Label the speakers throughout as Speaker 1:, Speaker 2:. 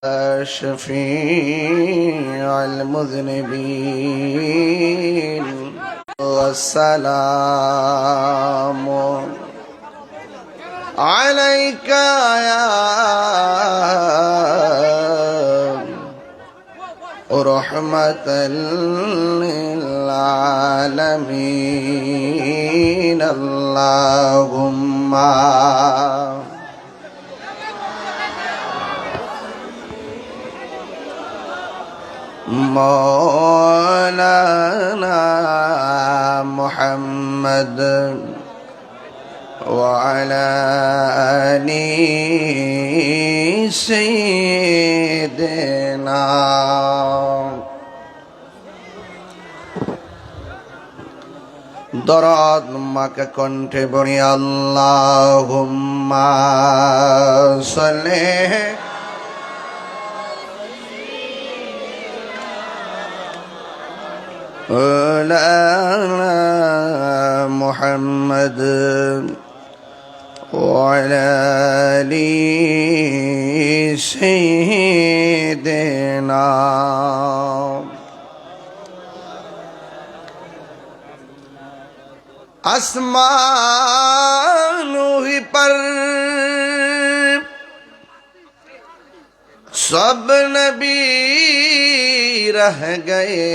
Speaker 1: شفيع المذنبين والسلام عليك يا رحمة للعالمين اللهم مولانا محمد وعلى آل سيدنا দরদ মাকে কণ্ঠে বলি আল্লাহুম্মা সাল্লি على محمد وعلى آل سيدنا आसमानों ही पर सब नबी रह गए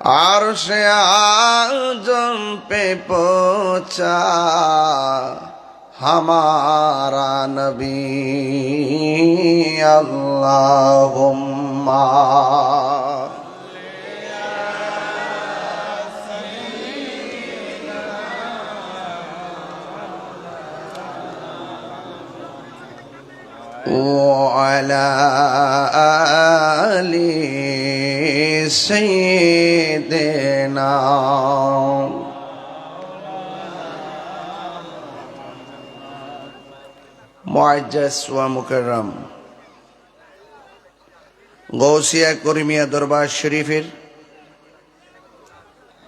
Speaker 1: अर्श आज़म पे पहुंचा हमारा नबी अल्लाहुम्मा وعلى آل سيدنا মুআজ্জাজ ওয়া মুকাররম গৌসিয়া করিমিয়া দরবার শরীফের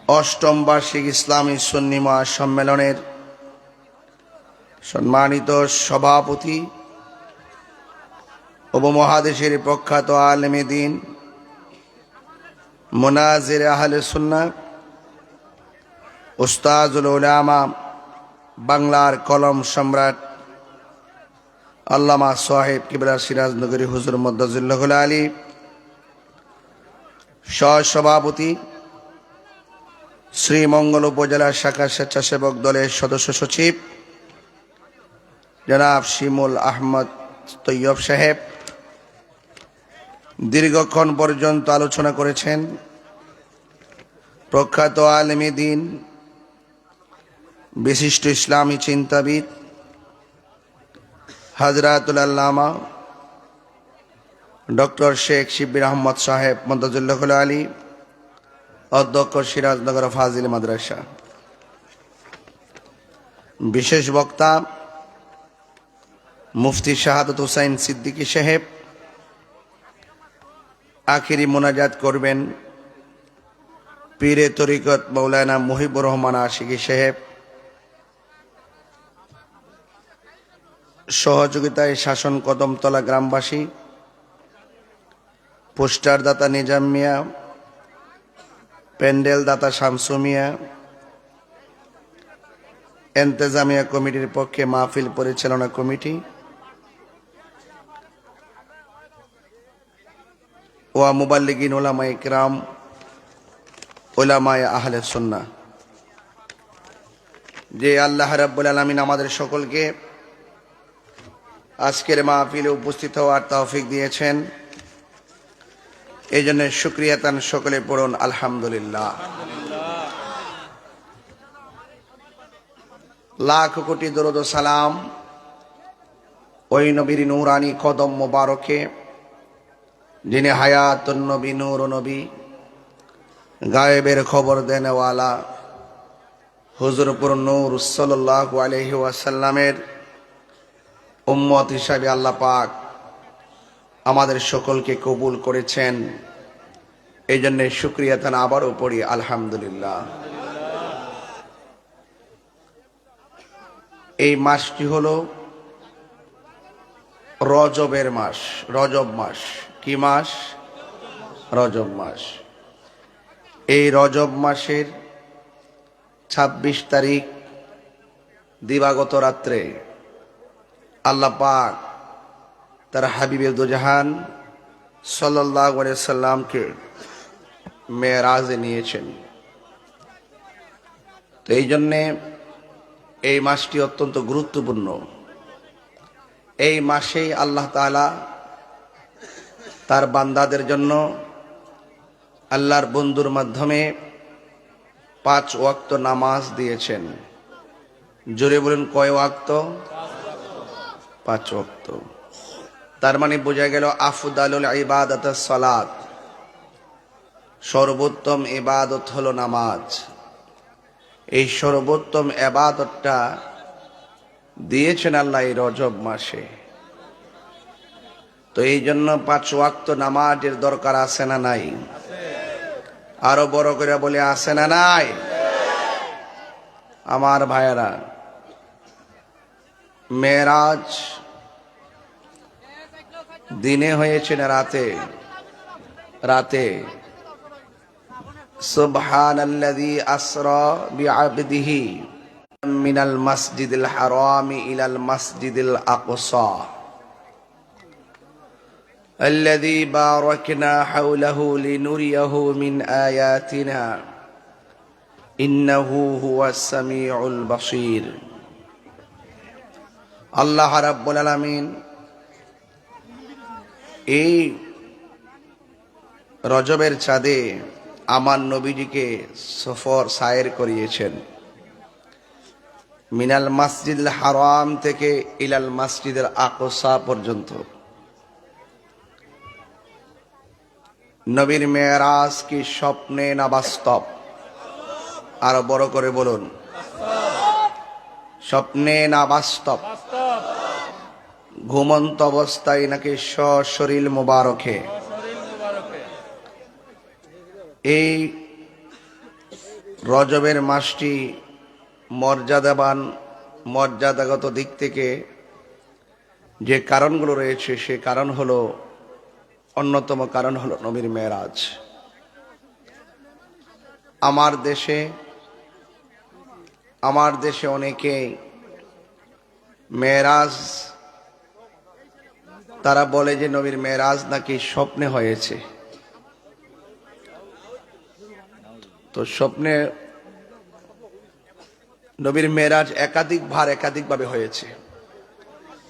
Speaker 1: অষ্টম বার্ষিক ইসলামী সুন্নি মহাসম্মেলনের সম্মানিত সভাপতি উপমহাদেশের প্রখ্যাত আলেমে দ্বীন মুনাজির আহলে সুন্নাহ উস্তাজুল উলামা বাংলার কলম সম্রাট আল্লামা সাহেব কিবলা সিরাজনগরী হুজুর মদ্দাজিল্লাহুল আলী সহসভাপতি শ্রীমঙ্গল উপজেলা শাখা স্বেচ্ছাসেবক দলের সদস্য সচিব জনাব শিমুল আহমদ তৈয়ব সাহেব দীর্ঘক্ষণ পর্যন্ত আলোচনা করেছেন। প্রখ্যাত আলেমে দ্বীন বিশিষ্ট ইসলামী চিন্তাবিদ হযরতুল আল্লামা ডক্টর শেখ শিব্বির আহমদ সাহেব মদ্দাজিল্লাহুল আলী অধ্যক্ষ সিরাজনগর ফাজিল মাদ্রাসা, বিশেষ বক্তা মুফতি শাহাদাত হুসাইন সিদ্দিকী সাহেব আখিরি মোনাজাত করবেন পীরে তরিকত মৌলানা মুহিবুর রহমান আশিকী সাহেব। সহযোগিতায় শাসন কদমতলা গ্রামবাসী, পোস্টার দাতা নিজাম মিয়া, প্যান্ডেল দাতা শামসু মিয়া, এন্তেজামিয়া কমিটির পক্ষে মাহফিল পরিচালনা কমিটি ওয়া মুবাল্লিগিন উলামায়ে কিরাম উলামায়ে আহলে সুন্নাহ। যে আল্লাহ রাব্বুল আলামিন আমাদের সকলকে আজকের মাহফিলে উপস্থিত হওয়ার তৌফিক দিয়েছেন, এই জন্য শুকরিয়া তান সকলে পড়ুন আলহামদুলিল্লাহ। লাখ কোটি দরুদ ও সালাম ওই নবীর নূরানি কদম মোবারকে যিনি হায়াতুন নবী, নূর নবী, গায়েবের খবর দেনেওয়ালা হুজুরপুর নূর সাল্লাল্লাহু আলাইহি ওয়াসাল্লামের উম্মত হিসাবে আল্লাহ পাক আমাদের সকলকে কবুল করেছেন, এই জন্য শুকরিয়া তান আবারও পড়ি আলহামদুলিল্লাহ। এই মাসটি হলো রজবের মাস, রজব মাস। কি মাস? রজব মাস। এই রজব মাসের ২৬ তারিখ দিবাগত রাত্রে আল্লাহ পাক তার হাবিবে দুজাহান সাল্লাল্লাহু আলাইহি সাল্লামকে মেরাজে নিয়েছেন। তো এই জন্যে এই মাসটি অত্যন্ত গুরুত্বপূর্ণ। এই মাসেই আল্লাহ তাআলা তার বান্দাদের জন্য আল্লাহর বন্ধুর মাধ্যমে ৫ ওয়াক্ত নামাজ দিয়েছেন। জোরে বলেন, কয় ওয়াক্ত? ৫ ওয়াক্ত। তার মানে বোঝা গেল আফদালুল ইবাদাতুস সালাত, সর্বোত্তম ইবাদত হলো নামাজ। এই সর্বোত্তম ইবাদতটা দিয়েছেন আল্লাহ এই রজব মাসে। তো এই জন্য ৫ ওয়াক্ত নামাজের দরকার আছে না নাই? আরো বড় করে বলে, আছে না নাই? আমার ভাইয়েরা, মেরাজ দিনে হয়েছে না রাতে? রাতে। সুবহানাল্লাযী আসরা বিআবদিহি মিনাল মাসজিদিল হারামি ইলাল মাসজিদিল আকসা الذي باركنا حوله لنريه من آياتنا إنه هو السميع البصير। আল্লাহ রাব্বুল আলামিন এই রজবের চাঁদে আমার নবীজিকে সফর সায়ের করিয়েছেন, মিনাল মাসজিদুল হারাম থেকে ইলাল মাসজিদুল আকসা পর্যন্ত। নবীর মেরাজ কি স্বপ্নে না বাস্তব? আরো বড় করে বলুন, স্বপ্নে না বাস্তব? ঘুমন্ত অবস্থায় নাকি সশরীর মুবারকে? এই রজবের মাসটি মর্যাদাবান, মর্যাদাগত দিক থেকে যে কারণগুলো রয়েছে সে কারণ হলো, অন্যতম কারণ হলো নবীর মেরাজ। আমার দেশে অনেকে মেরাজ, তারা বলে যে নবীর মেরাজ নাকি স্বপ্নে হয়েছে। তো স্বপ্নে নবীর মেরাজ একাধিকভাবে হয়েছে,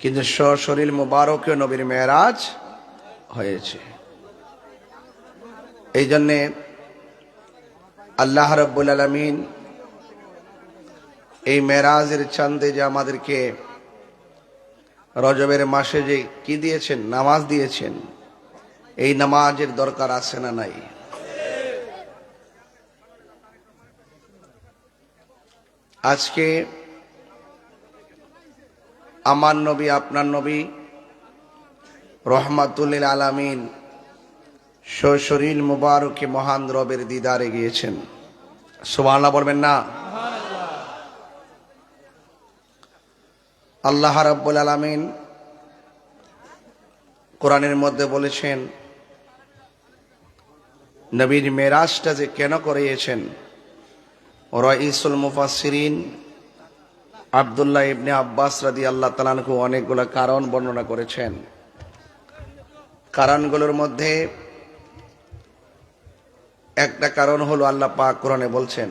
Speaker 1: কিন্তু সশরীর মুবারকে নবীর মেরাজ হয়েছে। এই জন্যে আল্লাহ রাব্বুল আলামিন এই মেরাজের চাঁদে যে আমাদেরকে রজবের মাসে যে কি দিয়েছেন? নামাজ দিয়েছেন। এই নামাজের দরকার আছে না নাই? আজকে আমার নবী, আপনার নবী রহমাতুল লিল আলামিন সশরীর মুবারকে মহান রবের দিদারে গিয়েছেন। সুবহানাল্লাহ বলবেন না? আল্লাহ রাব্বুল আলামিন কোরআনের মধ্যে বলেছেন নবীর মেরাজটা যে কেন করিয়েছেন। রাইসুল মুফাসসিরিন আব্দুল্লাহ ইবনে আব্বাস রাদিয়াল্লাহু তাআলা আনহু অনেকগুলো কারণ বর্ণনা করেছেন। কারণগুলোর মধ্যে একটা কারণ হলো আল্লাহ পাক কোরআনে বলছেন,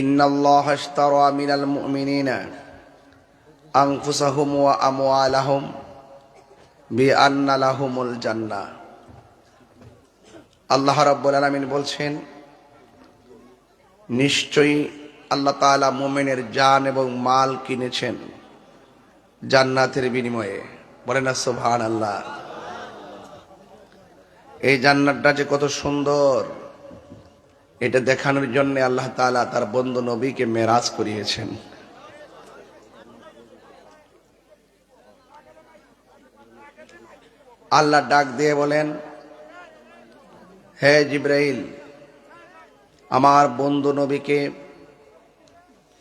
Speaker 1: ইন্নাল্লাহা আশতারা মিনাল মুমিনিনা আনফুসাহুম ওয়া আমওয়ালাহুম বিআন্না লাহুমুল জান্নাহ। আল্লাহ রাব্বুল আলামিন বলছেন, নিশ্চয়ই আল্লাহ তাআলা মুমিনের জান এবং মাল কিনেছেন জান্নাতের বিনিময়ে। বলেন না সুবহানাল্লাহ। এই জান্নাতটা যে কত সুন্দর, এটা দেখানোর জন্য আল্লাহ তাআলা তার বন্ধু নবীকে মেরাজ করিয়েছেন। আল্লাহ ডাক দিয়ে বলেন, হে জিবরাইল, আমার বন্ধু নবীকে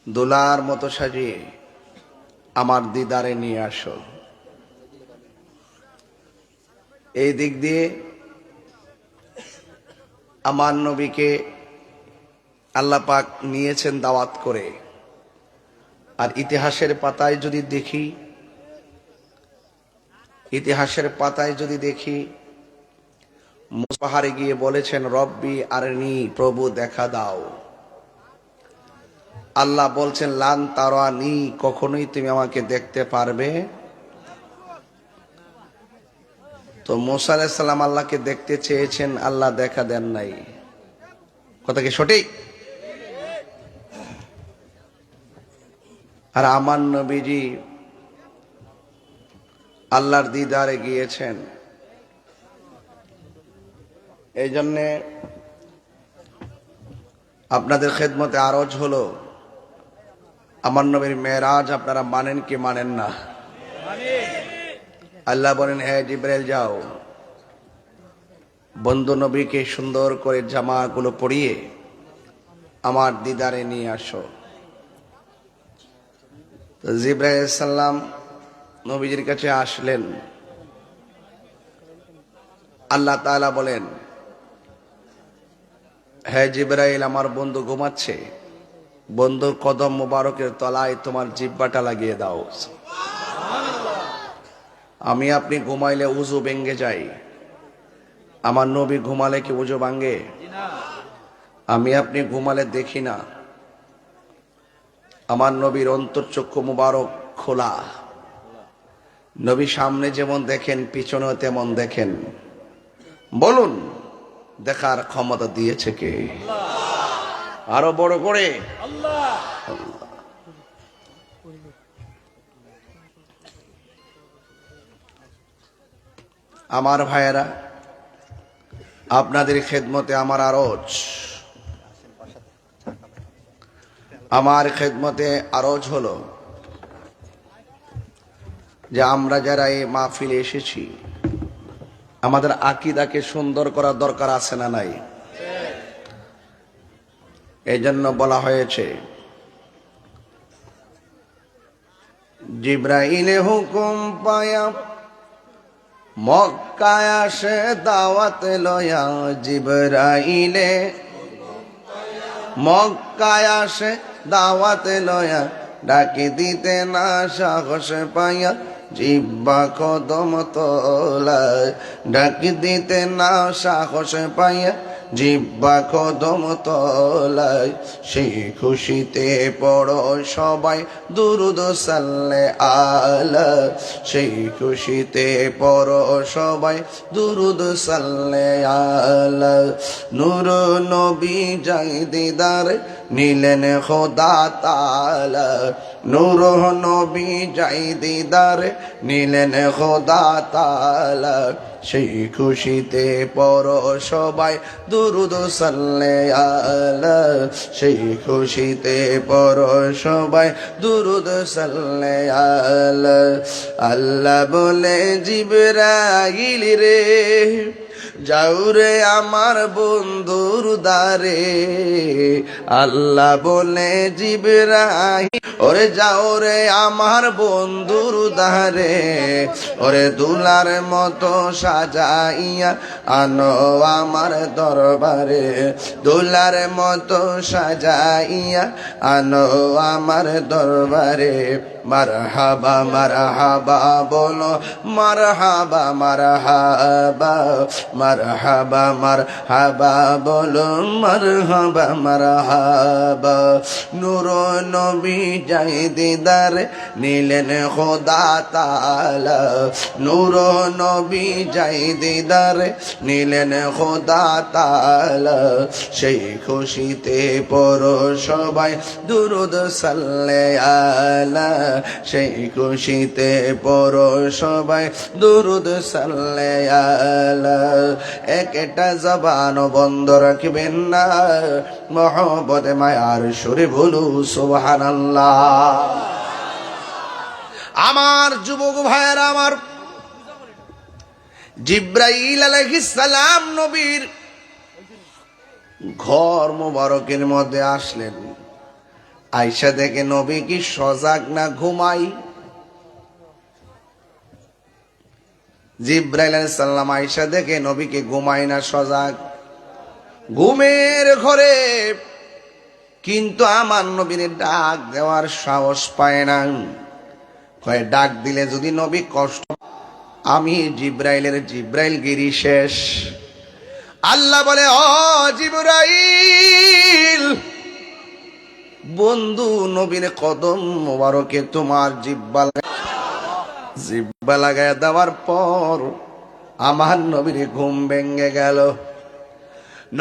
Speaker 1: দোলার মতো সাজিয়ে আমার দিদারে নিয়ে আসো। এই দিক দিয়ে আমার নবীকে আল্লাহ পাক নিয়েছেন দাওয়াত করে। আর ইতিহাসের পাতায় যদি দেখি, মুসা পাহাড়ে গিয়ে বলেছেন রব্বি আরনি, প্রভু দেখা দাও। আল্লাহ বলছেন লান তারানি, কখনোই তুমি আমাকে দেখতে পারবে। তো মুসা আলাইহিস সালাম আল্লাহকে দেখতে চেয়েছেন, আল্লাহ দেখা দেন নাই। কথা কি সঠিক? আর আমার নবীজি আল্লাহর দিদারে গিয়েছেন। এই জন্যে আপনাদের খেদমতে আরজ হলো, আমার নবীর মেরাজ আপনারা মানেন কি মানেন না? আল্লাহ বলেন হে জিবরাইল যাও, বন্ধু নবীকে সুন্দর করে জামাগুলো পরিয়ে আমার দিদারে নিয়ে আসো। তো জিবরাইল আলাইহিস সালাম নবীজির কাছে আসলেন। আল্লাহ তাআলা বলেন হে জিবরাইল, আমার বন্ধু ঘুমাচ্ছে, বন্ধুর কদম মোবারকের তলায় তোমার জিহ্বাটা লাগিয়ে দাও। আমি আপনি ঘুমাইলে উজু ভেঙে যায়, আমার নবী ঘুমালে কি উজু ভাঙে? আমি আপনি ঘুমালে দেখি না, আমার নবীর অন্তর্চক্ষু মুবারক খোলা। নবী সামনে যেমন দেখেন পিছনেও তেমন দেখেন। বলুন দেখার ক্ষমতা দিয়েছে কে? আরো বড় করে আল্লাহ। আমার ভাইয়েরা, আপনাদের খেদমতে আমার আরজ হলো যে আমরা যারা এই মাহফিলে এসেছি, আমাদের আকীদাকে সুন্দর করার দরকার আছে না নাই? এই জন্য বলা হয়েছে জিবরাইলে হুকুম পায়া মক্কায় আসে দাওয়াত লয়া। জিবরাইলে মক্কায় আসে দাওয়াত লয়া, ডাকি দিতে না সাহস পাইয়া জিহ্বা কদম তলায়। ডাকি দিতে না সাহস পাইয়া জিহ্বা কদম তলায়। সেই খুশিতে পড়ো সবাই দুরুদ সাল্লে আলা। সেই খুশিতে পড়ো সবাই দুরুদ সাল্লে আলা। নূর নবী যাই দিদার নিলেন খোদা তাআলা। নূর নবী যাই দিদার নিলেন খোদা তাআলা। সেই খুশিতে পড়ো সবাই দুরুদ সাল্লে আলা। সেই খুশিতে পড়ো সবাই দুরুদ সাল্লে আলা। আল্লাহ বলে জিবরাইল রে যাও রে আমার বন্ধুর দারে। আল্লাহ বলে জিবরাইল ওরে যাও রে আমার বন্ধুর দারে। ওরে দুলার মতো সাজাইয়া আনো আমার দরবারে। দুলার মতো সাজাইয়া আনো আমার দরবারে। মারহাবা মারহাবা বলো মারহাবা মারহাবা। মারহাবা মারহাবা বলো মারহাবা মারহাবা। নূর নবী যাই দিদার নিলেন খোদা তাআলা। নূর নবী যাই দিদার নিলেন খোদা তাআলা। সেই খুশিতে পড়ো সবাই দুরুদ সাল্লে আলা। সেই খুশিতে পড়ো সবাই দুরুদ সাল্লে আলা। একটা জবান বন্ধ রাখবেন না, মহব্বতে মায়ার সুরে বলু সুবহানাল্লাহ। আমার যুবক ভাইয়েরা, আমার জিবরাইল আলাইহিস সালাম নবীর ঘর মুবারকের মধ্যে আসলেন। আয়েশা দেখে নবী কি সজাগ না ঘুমাই? জিব্রাইল আলাইহিস সালাম আয়েশা দেখে নবীকে ঘুমায় না, সজাগ ঘুমের ঘরে, কিন্তু আমার নবীর ডাক দেওয়ার সাহস পায় না। কয় ডাক দিলে যদি নবী কষ্ট, আমি জিব্রাইল গিরি শেষ। আল্লাহ বলে, ও জিব্রাইল, বন্ধু নবীর কদম মোবারকে তোমার জিব্বা লাগায় দেওয়ার পর আমার নবীর ঘুম ভেঙে গেল।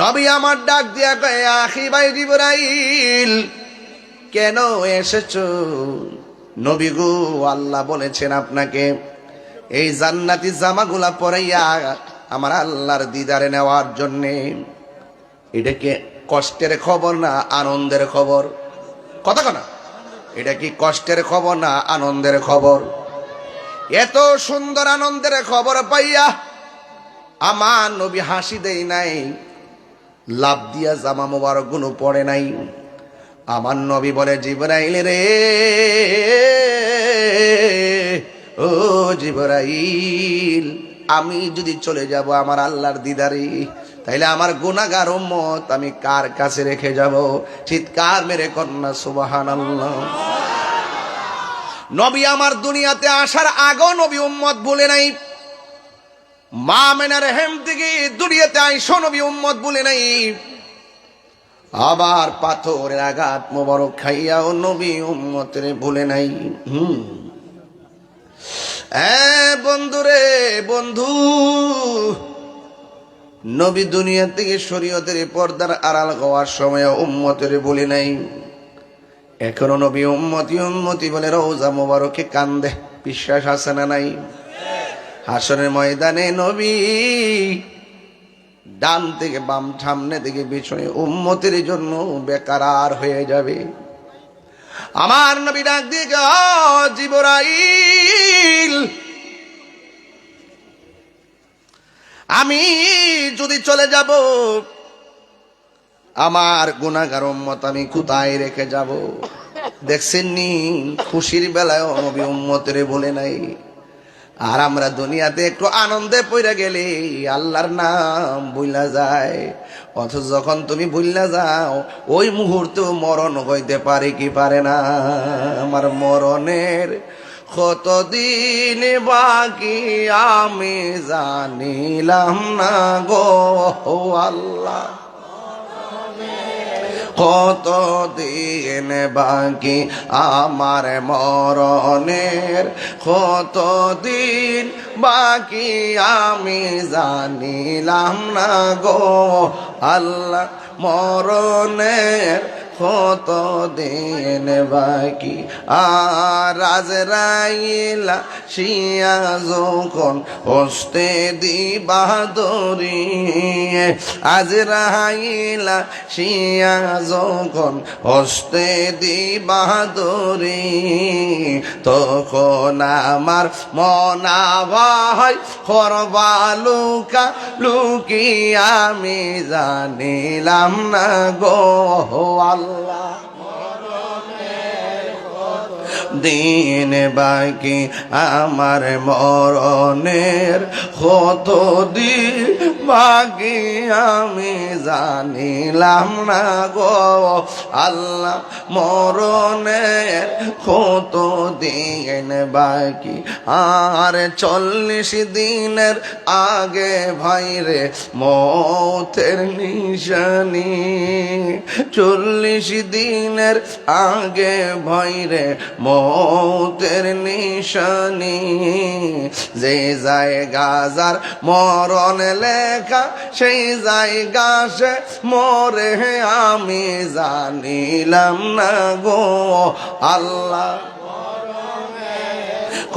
Speaker 1: নবী আমার ডাক দিয়া কয়, আখি ভাই জিব্রাইল, কেন এসেছো? নবী গো, আল্লাহ বলেছেন আপনাকে এই জান্নাতি জামাগুলা পরাইয়া আমার আল্লাহর দিদারে নেওয়ার জন্যে। এটা কি কষ্টের খবর না আনন্দের খবর? কথা কনা, এটা কি কষ্টের খবর না আনন্দের খবর? এত সুন্দর আনন্দের খবর পাইয়া আমার নবী হাসি দেই নাই, লাভ দিয়া জামা মোবারক গুলো পড়ে নাই। আমার নবী বলে, জিবরাইল রে, ও জিবরাইল, আমি যদি চলে যাব আমার আল্লাহর দিদারে, তাইলে আমার গুনাহগার উম্মত আমি কার কাছে রেখে যাব? চিৎকার মেরে কন্যা সুবহানাল্লাহ। নবী আমার দুনিয়াতে আসার আগেও নবী উম্মত বলে নাই। মা মেনার হেম থেকে দুনিয়াতে আইসো নবী উম্মত বলে নাই। আবার পাথরের আঘাত মোবারক খাইয়াও নবী উম্মতের বলে নাই। বন্ধু রে বন্ধু, নবী দুনিয়া থেকে শরীয়তের পর্দার আড়াল হওয়ার সময় উম্মতের বলে নাই। এখনো নবী উম্মতি বলে রওজা মোবারকে কান্দে। বিশ্বাস আছে না নাই? হাসরের ময়দানে নবী ডান থেকে বাম, সামনে থেকে পিছনে উম্মতের জন্য বেকারার হয়ে যাবে। আমার নবী ডাক দিয়ে, জিবরাইল, আমি যদি চলে যাব আমার গুনাহগার উম্মত আমি কোথায় রেখে যাব? দেখছেন নি, খুশির বেলায় নবী উম্মতের বলে নাই। আর আমরা দুনিয়াতে একটু আনন্দে পড়ে গেলে আল্লাহর নাম ভুলা যায়। অথচ যখন তুমি ভুলা যাও ওই মুহূর্তে মরণ হইতে পারে কি পারে না? আমার মরণের কতদিন বাকি আমি জানিলাম না গো আল্লাহ, কতদিন বাকি আমার মরণের, কতদিন বাকি আমি জানিলাম না গো আল্লাহ, মরণের কতদিন বাকি। আর আজরাইল শিয়া যখন হস্তে দিবা দরি, আজরাইল শিয়া যখন হস্তে দিবা দরি, তখন আমার মনা ভাই করবা লুকা লুকি আমি জানিলাম না গো আল্লাহ, দিন বাকি আমার মরণের কত দিন বাকি আমি জানিলাম না গো আল্লাহ, মরণের কত দিন বাকি। আর 40 দিনের আগে ভাইরে মতের নিশানি, 40 দিনের আগে ভাইরে মতের নিশানি, যে জায়গা যার মরণ লেখা সেই জায়গা সে মরে আমি জানিলাম না গো আল্লাহ,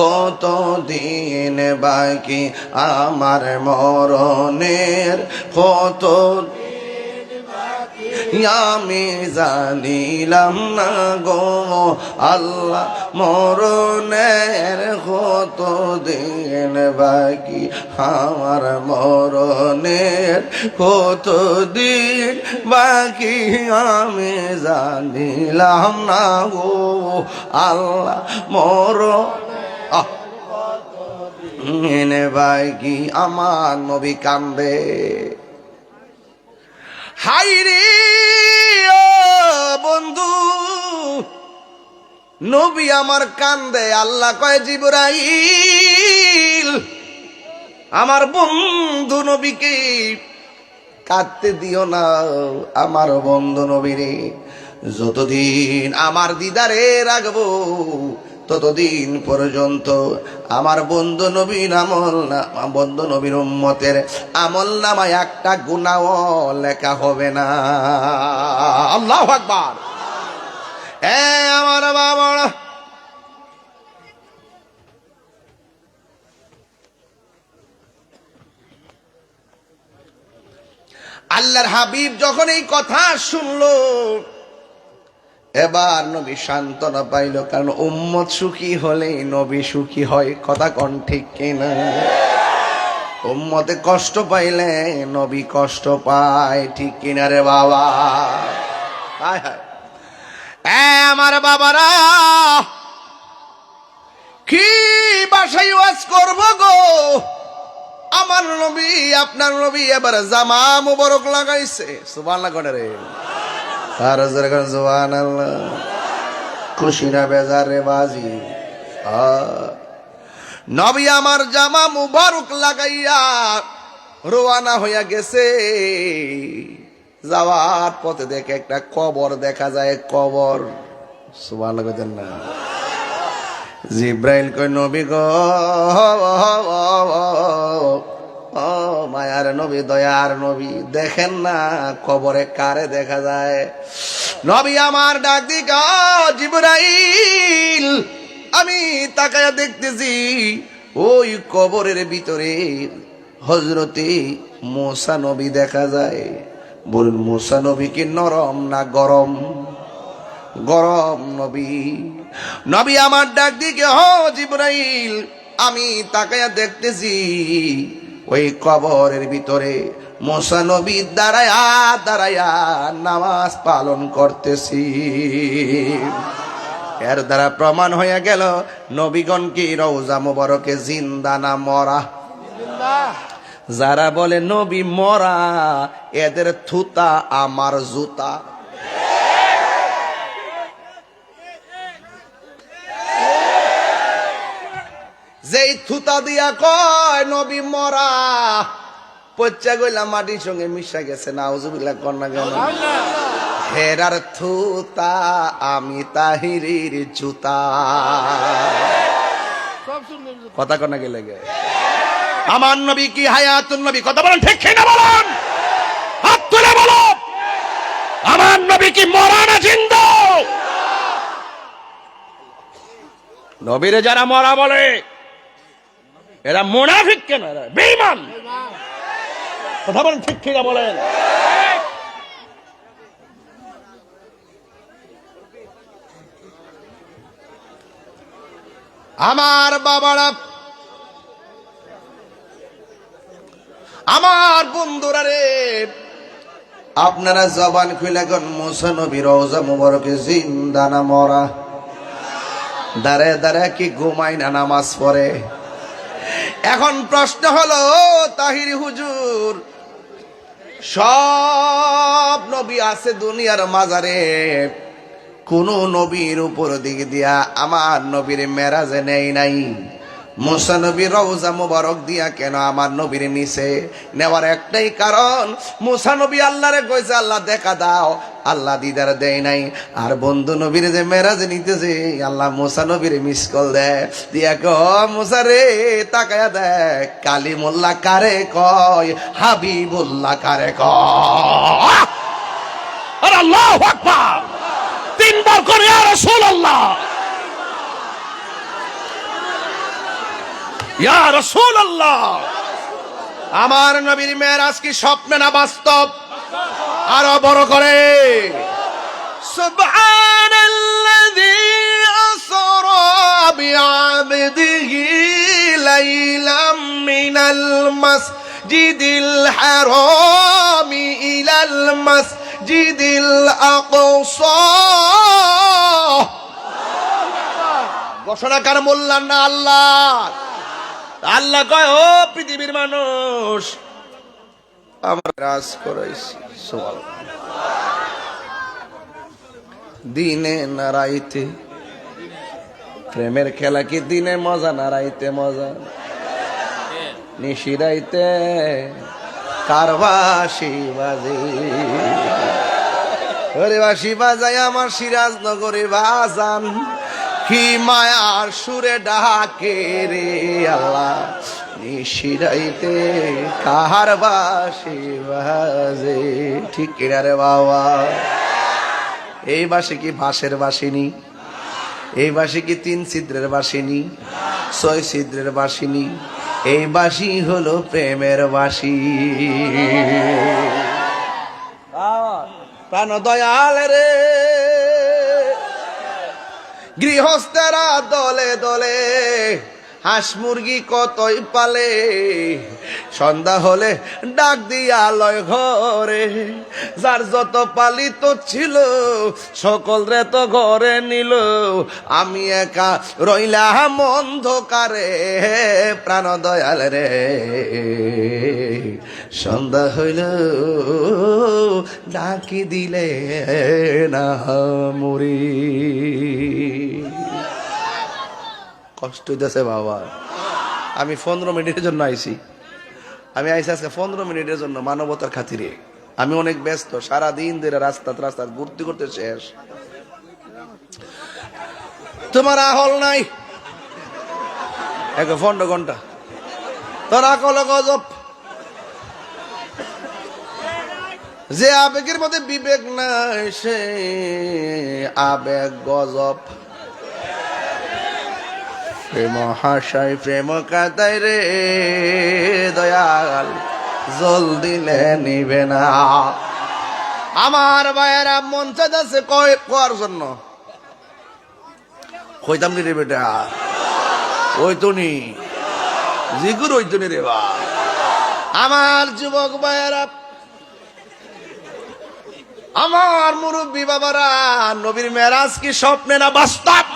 Speaker 1: কত দিন বাকি আমার মরণের, কত আমি জানিলাম না গো আল্লাহ, মরণের কত দিন বাকি আমার মরণের, কত দিন বাকি আমি জানিলাম না গো আল্লাহ, এনে ভাই কি আমার নবী কান্দে। হাই রে ও বন্ধু, নবী আমার কান্দে। আল্লাহ কয় জিবরাইল, আমার বন্ধু নবীকে কাঁদতে দিও না। আমার বন্ধু নবীরে যতদিন আমার দিদারে রাখবো ততদিন পর্যন্ত আমার বন্ধু নবীর আমল না, বন্ধু নবীর উম্মতের আমল নামায় একটা গুনাহ লেখা হবে না। আল্লাহু আকবার। আমার বাবা, আল্লাহর হাবিব যখন এই কথা শুনলো, এবার নবী সান্ত্বনা পাইল, কারণ উম্মত সুখী হলে নবী সুখী হয়। কথা কোন ঠিক কিনা? উম্মতে কষ্ট পাইলে নবী কষ্ট পায়, ঠিক কিনা রে বাবা? হায় হায়। আমার বাবারা, কি বাসায় ওয়াজ করব গো? আমার নবী, আপনার নবী এবার জামা মুবারক লাগাইছে। সুবহানাল্লাহ করে রে, আর জোরে সুবহানাল্লাহ। খুশি না বেজার রে বাজি? নবী আমার জামা মুবারক লাগাইয়া রওনা হইয়া গেছে। যাওয়ার পথে দেখে একটা কবর দেখা যায়, কবর। সুবহানাল্লাহ কইতেন না? জিব্রাইল কই নবী গো, ও মায়ার নবী, দয়ার নবী, দেখেন না কবরে কারে দেখা যায়? নবী আমার ডাক দিক, জিব্রাইল, আমি তাকায়া দেখতেছি ওই কবরের ভিতরে হযরতে মুসা নবী দেখা যায়। বলুন, মুসা নবী কি নরম না গরম? গরম নবী। নবী আমার ডাক দিকে, জিব্রাইল, আমি তাকায়া দেখতেছি ওই কবরের ভিতরে মুসা নবী দাঁড়ায়া দাঁড়ায়া নামাজ পালন করতেছি। এর দ্বারা প্রমাণ হয়ে গেল নবীগণ কি রওজা মুবারকে জিন্দা না মরা? যারা বলে নবী মরা, এদের থুতা আমার জুতা। যেই থুতা দিয়া কয় নবী মরা, পচ্চা গইলা মাটির সঙ্গে মিশা গেছে। নাউজুবিল্লাহ কন্যা গেল। হেরার থুতা আমি তাহিরির জুতা। কথা কন্যা গেলে গে। আমার নবী কি হায়াতুন নবী? কথা বলেন ঠিক কিনা বলেন? হাত তুলে বলো, আমার নবী কি মরা না জিন্দা? নবীরে যারা মরা বলে এরা মুনাফিক, কেন এরা বেঈমান। কথা বলেন ঠিক কিনা বলেন? আমার বাবারা, আমার বন্ধুরা রে, আপনারা জবান খুলে কোন মুসা নবী রওজা মুবারকে জিন্দা না মরা? দাঁড়ে দাঁড়ে কি ঘুমায় না নামাজ পড়ে? এখন প্রশ্ন হলো, তাহিরি হুজুর, সব নবী আছে দুনিয়ার মাজারে, কোন নবীর উপর দিক দিয়া আমার নবীর মেরাজে নেই নাই? মুসা নবীর রওজা মুবারক দিয়া কেন আমার নবীর নিচে নেওয়ার একটাই কারণ, মুসা নবী আল্লাহরে কইছে আল্লাহ দেখা দাও, আল্লাহ দিদার দেয় নাই। আর বন্ধু নবীর যে মেরাজে নিতেছে, আল্লাহ মুসা নবীর মিস কল দেয়, দিয়া কয় মুসা রে তাকায়া দেখ, কালিমুল্লাহ কারে কয়, হাবিবুল্লাহ কারে কয়। আর আল্লাহু আকবার, তিনবার করে ইয়া রাসূলুল্লাহ, ইয়া রাসূলুল্লাহ। আমার নবীর মেরাজ কি স্বপ্ন না বাস্তব? আরো বড় করে সুবহানাল্লাযী আসরা বিআবদিহি লাইলাম মিনাল মাসজিদিল হারামি ইলাল মাসজিদিল আকসা। ঘোষণাকার মোল্লা না আল্লাহ? আল্লাহ কয়, ও পৃথিবীর মানুষ, আমার রাজ করাইছি দিনে না রাইতে। প্রেমের খেলা কি দিনে মজা না রাইতে মজা? নিশিরাইতে কারবাসি বাজে, ওরে বাসি বাজায় আমার সিরাজনগরে বাজান, কি মায়ার সুরে ডাকে রে আল্লাহ, নিশিরাইতে কাহার বাসি বাজে। ঠিক কিনা রে বাবা? এই বাসি কি বাঁশের বাসিনী? এই বাসি কি 3 ছিদ্রের বাসিনী, 6 ছিদ্রের বাসিনী? এই বাসি হলো প্রেমের বাসি। প্রাণ দয়াল রে, গৃহস্থেরা দলে দলে হাঁস মুরগি কতই পালে, সন্ধ্যা হলে ডাক দিয়া লয় ঘরে, যার যত পালিত ছিল সকল রে তো ঘরে নিল, আমি একা রইলাম অন্ধকারে। প্রাণ দয়াল রে, সন্ধ্যা হইল ডাকি দিলে না মরি। কষ্ট হইতেছে বাবা। আমি 15 মিনিটের জন্য আইছি, আমি আইসি আজকে 15 মিনিটের জন্য, মানবতার খাতিরে। আমি অনেক ব্যস্ত, সারাদিন ধরে রাস্তা ঘুরতে করতে শেষ। তোমার আহল নাই 15 ঘন্টা, তোর আকল গজব। যে আবেগের মধ্যে বিবেক নাই সে আবেগ গজব। প্রেম হাসাই প্রেম কাদায় রে দয়াল, জল দিলে নিবে না। আমার ভাইয়েরা মন চাইতেছে কয়ার জন্য, কইতাম নি রে বেটা, ওই তো নি জিগুর ওই তো নি রে বা। আমার যুবক ভাইয়েরা, আমার মুরব্বী বাবারা, নবীর মেরাজ কি স্বপ্নে না বাস্তব?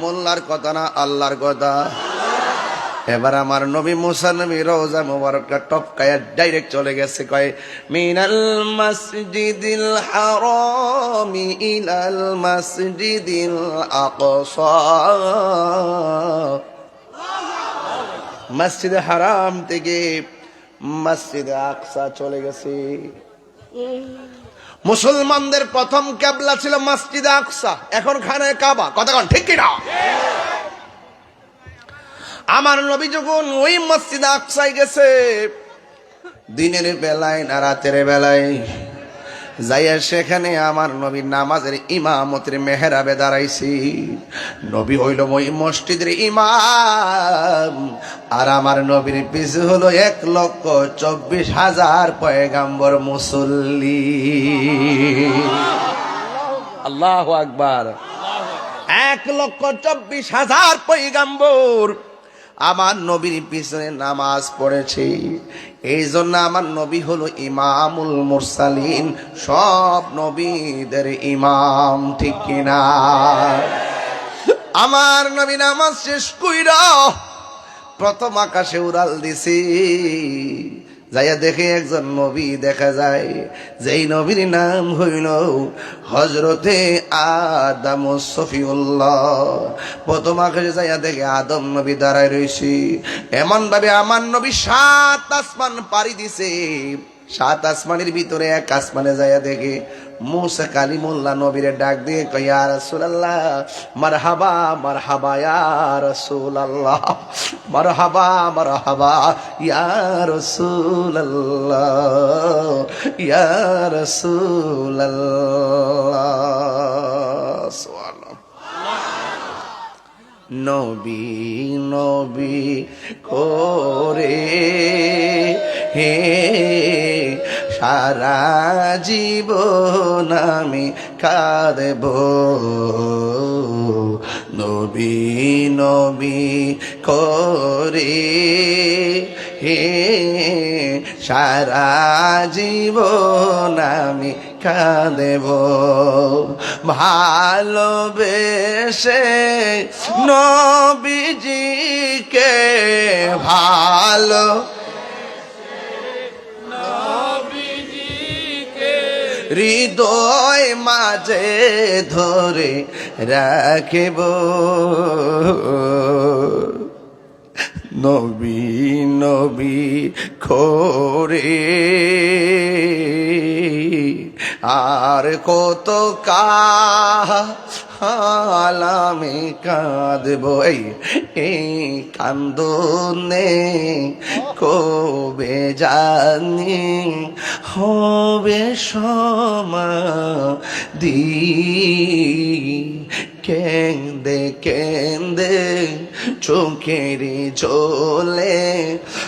Speaker 1: মোল্লার কথা না আল্লাহর কথা। এবার আমার নবী মুসা নবী রওজা মুবারকটা টপকায়া ডাইরেক্ট চলে গেছে, কয় মিনাল মসজিদিল হারামি ইলাল মসজিদিল আকসা। মসজিদে হারাম থেকে মসজিদে আকসা চলে গেছে। মুসলমানদের প্রথম কিবলা ছিল মসজিদে আকসা, এখন খানে কাবা। কথা কোন ঠিক কিনা? আমার নবী যখন ওই মসজিদে আকসায় গেছে, দিনের বেলায় না রাতের বেলায় যাইয়া সেখানে আমার নবী নামাজের ইমামতের মেহরাবে দাঁড়াইছি। নবী হইল ওই মসজিদের ইমাম, আর আমার নবীর পিছু হলো 1,24,000 পয়গাম্বর মুসল্লি। আল্লাহু আকবার। 1,24,000 পয়গাম্বর আমার নবীর পিছনে নামাজ পড়েছে। এই জন্য আমার নবী হলো ইমামুল মুরসালিন, সব নবীদের ইমাম। ঠিক কিনা? আমার নবী নামাজ শেষ কইরা প্রথম আকাশে উড়াল দিছি, যাইয়া দেখে একজন নবী দেখা যায়, যেই নবীর নাম হইল হযরতে আদম সফিউল্লাহ। প্রথম আকাশে যাইয়া দেখে আদম নবী দাঁড়ায় রইছি। এমন ভাবে আমার নবী 7 আসমান পাড়ি দিছে। 7 আসমানের ভিতরে এক আসমানে যাইয়া দেখে মুসা কালিমুল্লাহ নবীরে ডাক দিয়ে কয়, ইয়া রাসূলুল্লাহ, মারহাবা মারহাবা ইয়া রাসূলুল্লাহ, মারহাবা মারহাবা ইয়া রাসূলুল্লাহ, ইয়া রাসূলুল্লাহ। সুবহানাল্লাহ। নবী নবী করে হে সারা জীবন আমি কাঁদব, নবী নবী করে হে সারা জীবন আমি কাঁদেব ভালোবেসে নবীজিকে ভালো হৃদয় মাঝে ধরে রাখিব নবী নবী করে আর কত কাল আমি কাঁদব এই কান্দনে কবে জানি হবে সমাধি কেন্দে কেন্দে চোখের জলে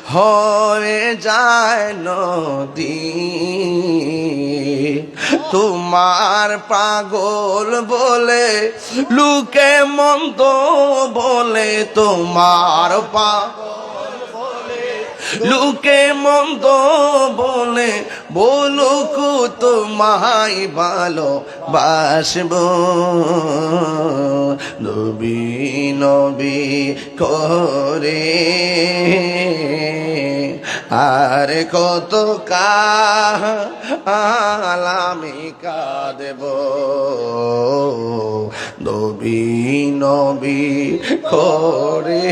Speaker 1: হয়ে যায় নদী তোমার পাগল বলে লুকে মন্দ বলে তোমার পাগল বলে লুকে মন্দ বলে বলুক তোমায় ভালো বাসব নবী নবী করে আর কত কাল আমি কাঁদব নবী নবী করে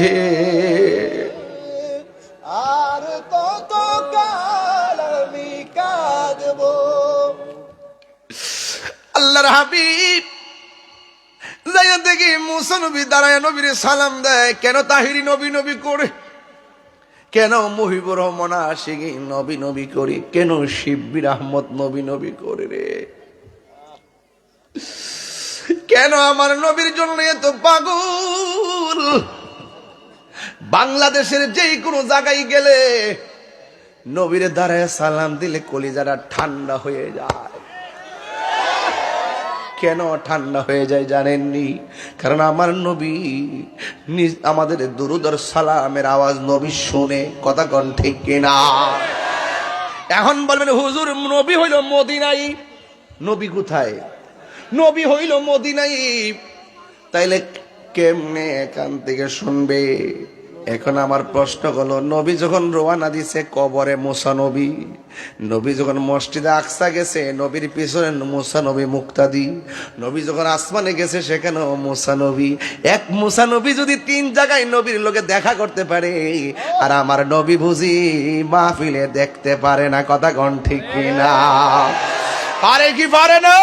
Speaker 1: আর কত কাল আমি কাঁদব আল্লাহর হাবিব যাইয়া দেখি মুসা নবী দাঁড়ায় নবীরে সালাম দেয় কেন তাহিরি নবী নবী করে কেন মুহিবুর রহমান আশিকি নবী নবী করি কেন শিব্বির আহমদ নবী নবী করে রে কেন আমার নবীর জন্য এত পাগল বাংলাদেশের যেই কোনো জায়গায় গেলে নবীরে দাঁড়ায় সালাম দিলে কলিজাটা ঠান্ডা হয়ে যায় কেন ঠান্ডা হয়ে যায় জানেননি কারণ আমার নবী আমাদের দুরূদ আর সালামের আওয়াজ নবী শুনে কথা কোন ঠিক কিনা এখন বলবেন হুজুর নবী হইল মদিনাই নবী কোথায় নবী হইল মদিনাই তাইলে কেমনে এখান থেকে শুনবে এখন আমার প্রশ্ন হলো নবী যখন রওনা দিছে কবরে মুসা নবী নবী যখন মসজিদে আকসা গেছে নবীর পিছনে মুসা নবী মুক্তাদি নবী যখন আসমানে গেছে সেখানে মুসা নবী এক মুসা নবী যদি তিন জায়গায় নবীর লোকে দেখা করতে পারে আর আমার নবী বুঝি মাহফিলে দেখতে পারে না কথা কোন ঠিক কিনা পারে কি পারে না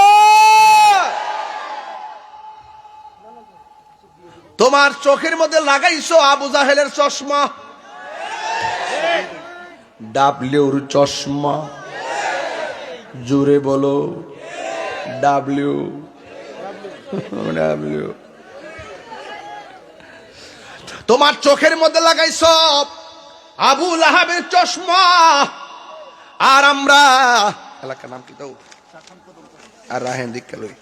Speaker 1: তোমার চোখের মধ্যে লাগাইছো আবু জাহেলের চশমা ডাব্লিউর চশমা জোরে বলো ডাব্লিউ ডাব্লিউ তোমার চোখের মধ্যে লাগাইছো আবু লাহাবের চশমা আর আমরা এলাকার নাম কি দাও আর রাহেন দিক্কালই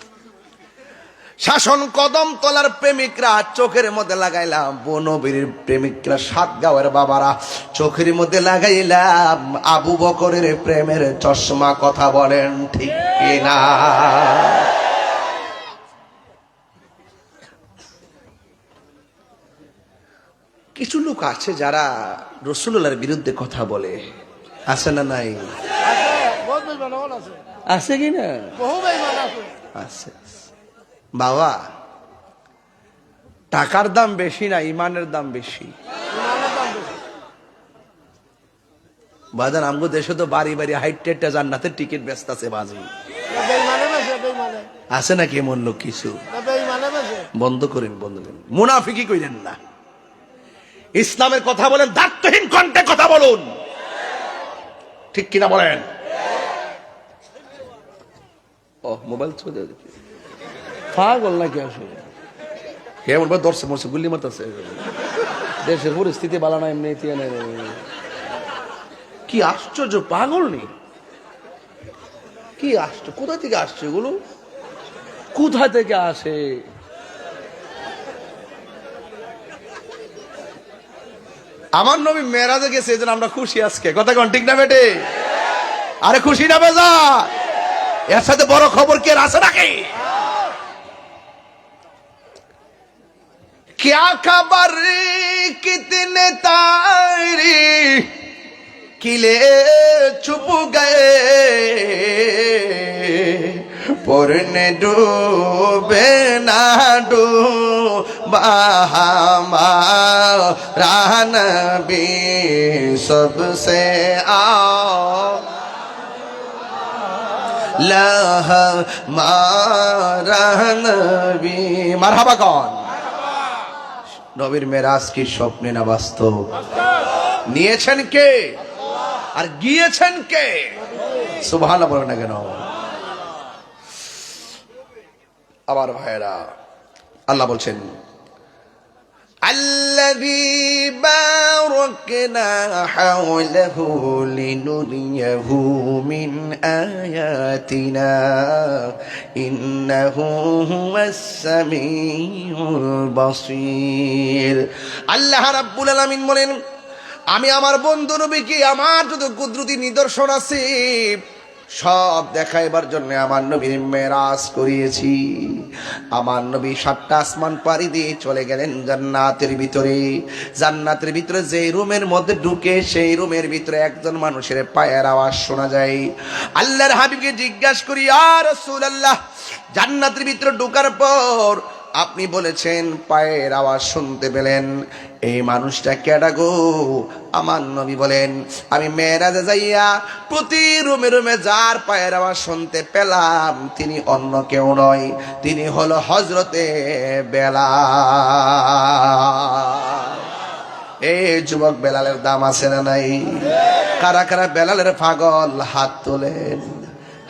Speaker 1: শাসন কদম তলার প্রেমিকরা চোখের মধ্যে লাগাইলাম নবীর প্রেমিকরা সাতগাঁওয়ের বাবারা চোখের মধ্যে লাগাইলাম আবু বকরের প্রেমের চশমা কথা বলেন ঠিক কিনা কিছু লোক আছে যারা রাসূলুল্লাহর বিরুদ্ধে কথা বলে আছে না নাই আছে কি না আছে বাবা টাকার দাম বেশি না ইমানের দাম বেশি বাজার আমগো দেশে তো বাড়ি বাড়ি হাইটেটটা জান্নাতের টিকিট ব্যস্ত আছে বাজি আছে নাকি এমন লোক কিছু বন্ধ করেন মুনাফিকি কইলেন না ইসলামের কথা বলেন দায়িত্বহীন কণ্ঠে কথা বলুন ঠিক কিনা বলেন ও মোবাইল চলে দেখি পাগল নাকি আসলে কেমন ভাবে দর্শক মরছে গুল্লি মারতেছে দেশের পরিস্থিতি ভালো না এমনি কি আশ্চর্য পাগল নেই কি আশ্চর্য কোথা থেকে আসছে এগুলো কোথা থেকে আসে আমার নবী মেরাজে গেছে এই জন্য আমরা খুশি আজকে কথা কোন ঠিক না বেটে আরে খুশি না বেজা এর সাথে বড় খবর কি আর আছে নাকি? क्या खबर कितने तारे किले छुप गए पुरने डूबे ना डूबा हमारा नबी सबसे हमारा नबी। मरहबा कौन? নবীর মেরাজ কি স্বপ্নে না বাস্তব? নিয়েছেন কে আর গিয়েছেন কে? সুবহানাল্লাহ বলেন না কেন? আবার ভাইরা আল্লাহ বলছেন আল্লাযী বারাকনা হাওলাহু লিনুরিয়াহু মিন আয়াতিনা ইন্নাহু হুয়াস সামিউল বাসীর। আল্লাহ রাব্বুল আলামিন বলেন, আমি আমার বন্ধু নবীকে আমার যত কুদরতি নিদর্শন আছে সব দেখাইবার জন্য আমার নবীর মেরাজ করিয়েছি। আমার নবী 7টা আসমান পাড়ি দিয়ে চলে গেলেন জান্নাতের ভিতরে। জান্নাতের ভিতরে যে রুমের মধ্যে ঢুকে সেই রুমের ভিতরে একজন মানুষের পায়ের আওয়াজ শোনা যায়। আল্লাহর হাবিবকে জিজ্ঞাসা করি, ইয়া রাসূলুল্লাহ, জান্নাতের ভিতরে ঢোকার পর আপনি বলেছেন পায়ের আওয়াজ শুনতে পেলেন, এই মানুষটা কেডা গো? আমার নবী বলেন, আমি মেরাজে যাইয়া প্রতি রুমে রুমে যার পায়ের আওয়াজ শুনতে পেলাম তিনি অন্য কেউ নয়, তিনি হলো হযরতে বেলাল। এই যুবক বেলালের দাম আছে না নাই? কারা কারা বেলালের পাগল হাত তোলেন,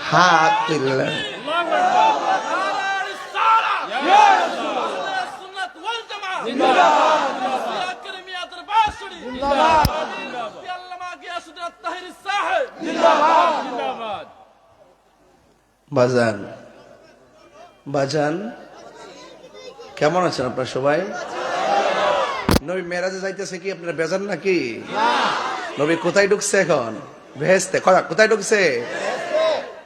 Speaker 1: হাত তুললেন। বাজান বাজান কেমন আছেন আপনারা সবাই? নবী মেরাজে যাইতেছে কি আপনারা বেজান নাকি? নবী কোথায় ঢুকছে এখন? বেহেশতে। কোথায় ঢুকছে?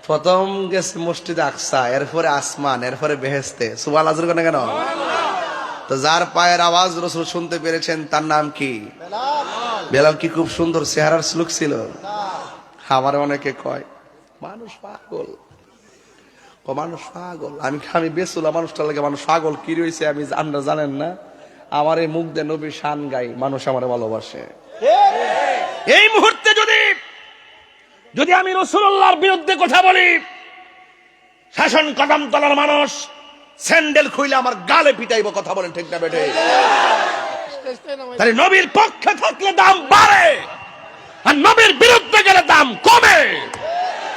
Speaker 1: প্রথম গেছে মসজিদে আকসা, এরপরে আসমান, এরপরে বেহেশতে। সুবহানাল্লাহ আজর কেন? তো যার পায়ের আওয়াজ রাসূল শুনতে পেরেছেন তার নাম কি? বেলাল। কি খুব সুন্দর চেহারার লোক ছিল। আমার অনেকে কয় মানুষ পাগল, ও মানুষ পাগল। আমি বেসুলা মানুষটা লাগে মানুষ পাগল কি রয়েছে আমি আপনারা জানেন না। আমার এই মুখ দিয়ে নবীর শান গাই, মানুষ আমার ভালোবাসে। এই মুহূর্তে যদি আমি রাসূলুল্লাহর বিরুদ্ধে কথা বলি, শাসন কদম তলার মানুষ স্যান্ডেল খুইলে আমার গালে পিটাইব। কথা বলেন ঠিক না বেটে? তাহলে নবীর পক্ষে থাকলে দাম বাড়ে, আর নবীর বিরুদ্ধে গেলে দাম কমে।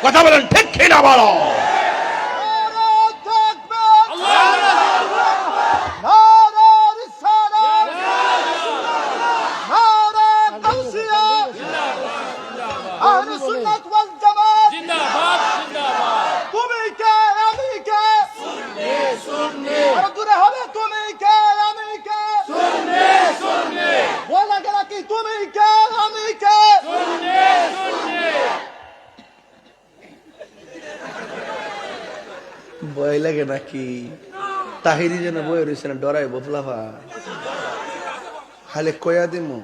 Speaker 1: কথা বলেন ঠিক কিনা বলো? ভয় লাগে নাকি? তাহিরি যেন বই রয়েছে না, ডরাই বফলাফা খালে কয়া দিমু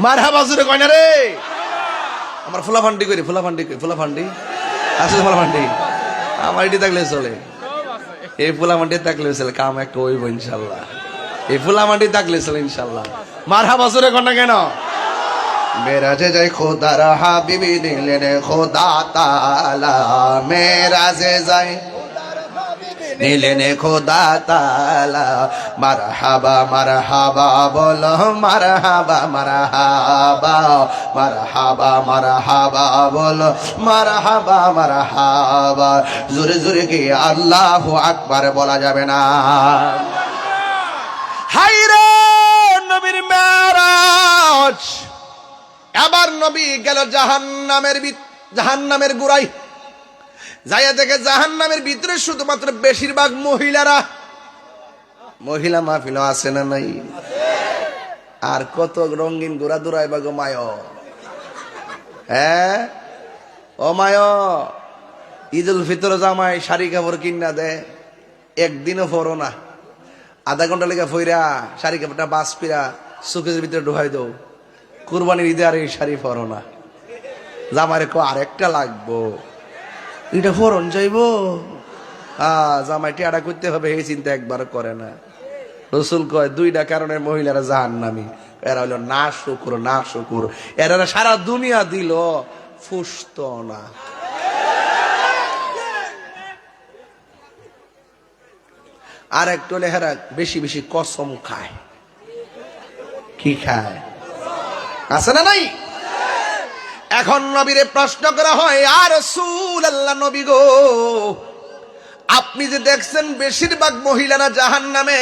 Speaker 1: মারহাবা জোরে কয় না রে। আমার ফুলাফান্ডি করি, ফুলাফান্ডি আসলে ফুলাফান্ডি আমার এটি থাকলে চলে। এই ফুলাফান্ডি থাকলে চলে, কাম একটা হইব ইনশাল্লাহ। এই ফুলাফান্ডি থাকলে চলে ইনশাল্লাহ। মারহাবা জোরে কয় না কেন? মেরাজে যায় খোদার হাবিবি দিলেন খোদা তাআলা, মেরাজে যায় নিলেন খোদা তাআলা। মারহাবা মারহাবা বলো, মারহাবা মারহাবা, মারহাবা মারহাবা বলো, মারহাবা মারহাবা। জোরে জোরে কি আল্লাহু আকবার বলা যাবে না? হায়রে নবীর মেরাজ। আবার নবী গেল জাহান্নামের গোড়ায়, যাইয়া দেখে জাহান্নামের ভিতরে শুধুমাত্র বেশিরভাগ মহিলারা। মহিলা মাহফিল আছে না নাই? আর কত রঙিন গোড়া দৌড়ায় বা গোমায়। হ্যাঁ ও মায়, ঈদুল ফিতর জামাই শাড়ি কাপড় কিনা দে, একদিনও পরো না, আধা ঘন্টা লেগে ফইরা শাড়ি কাপড়টা বাস পিরা সুকের ভিতরে ঢুকাই দো, কুরবানির ঈদে আর এই শাড়ি পরো না। জামাই রেখো আরেকটা লাগবো, এটা ফরন যাইব। জামাই টিয়াটা করতে হবে এই চিন্তা একবার করে না। রসুল কয় দুইটা কারণে মহিলারা জাহান্নামী, এরা হইল না শুকুর না শুকুর, এরা সারা দুনিয়া দিল ফুসত না। আর একটু লেহারা বেশি বেশি কসম খায়। কি খায়? আছে না নাই? এখন নবীরে প্রশ্ন করা হয়, আর রাসূলুল্লাহ নবী গো, আপনি যে দেখছেন বেশিরভাগ মহিলারা জাহান্নামে,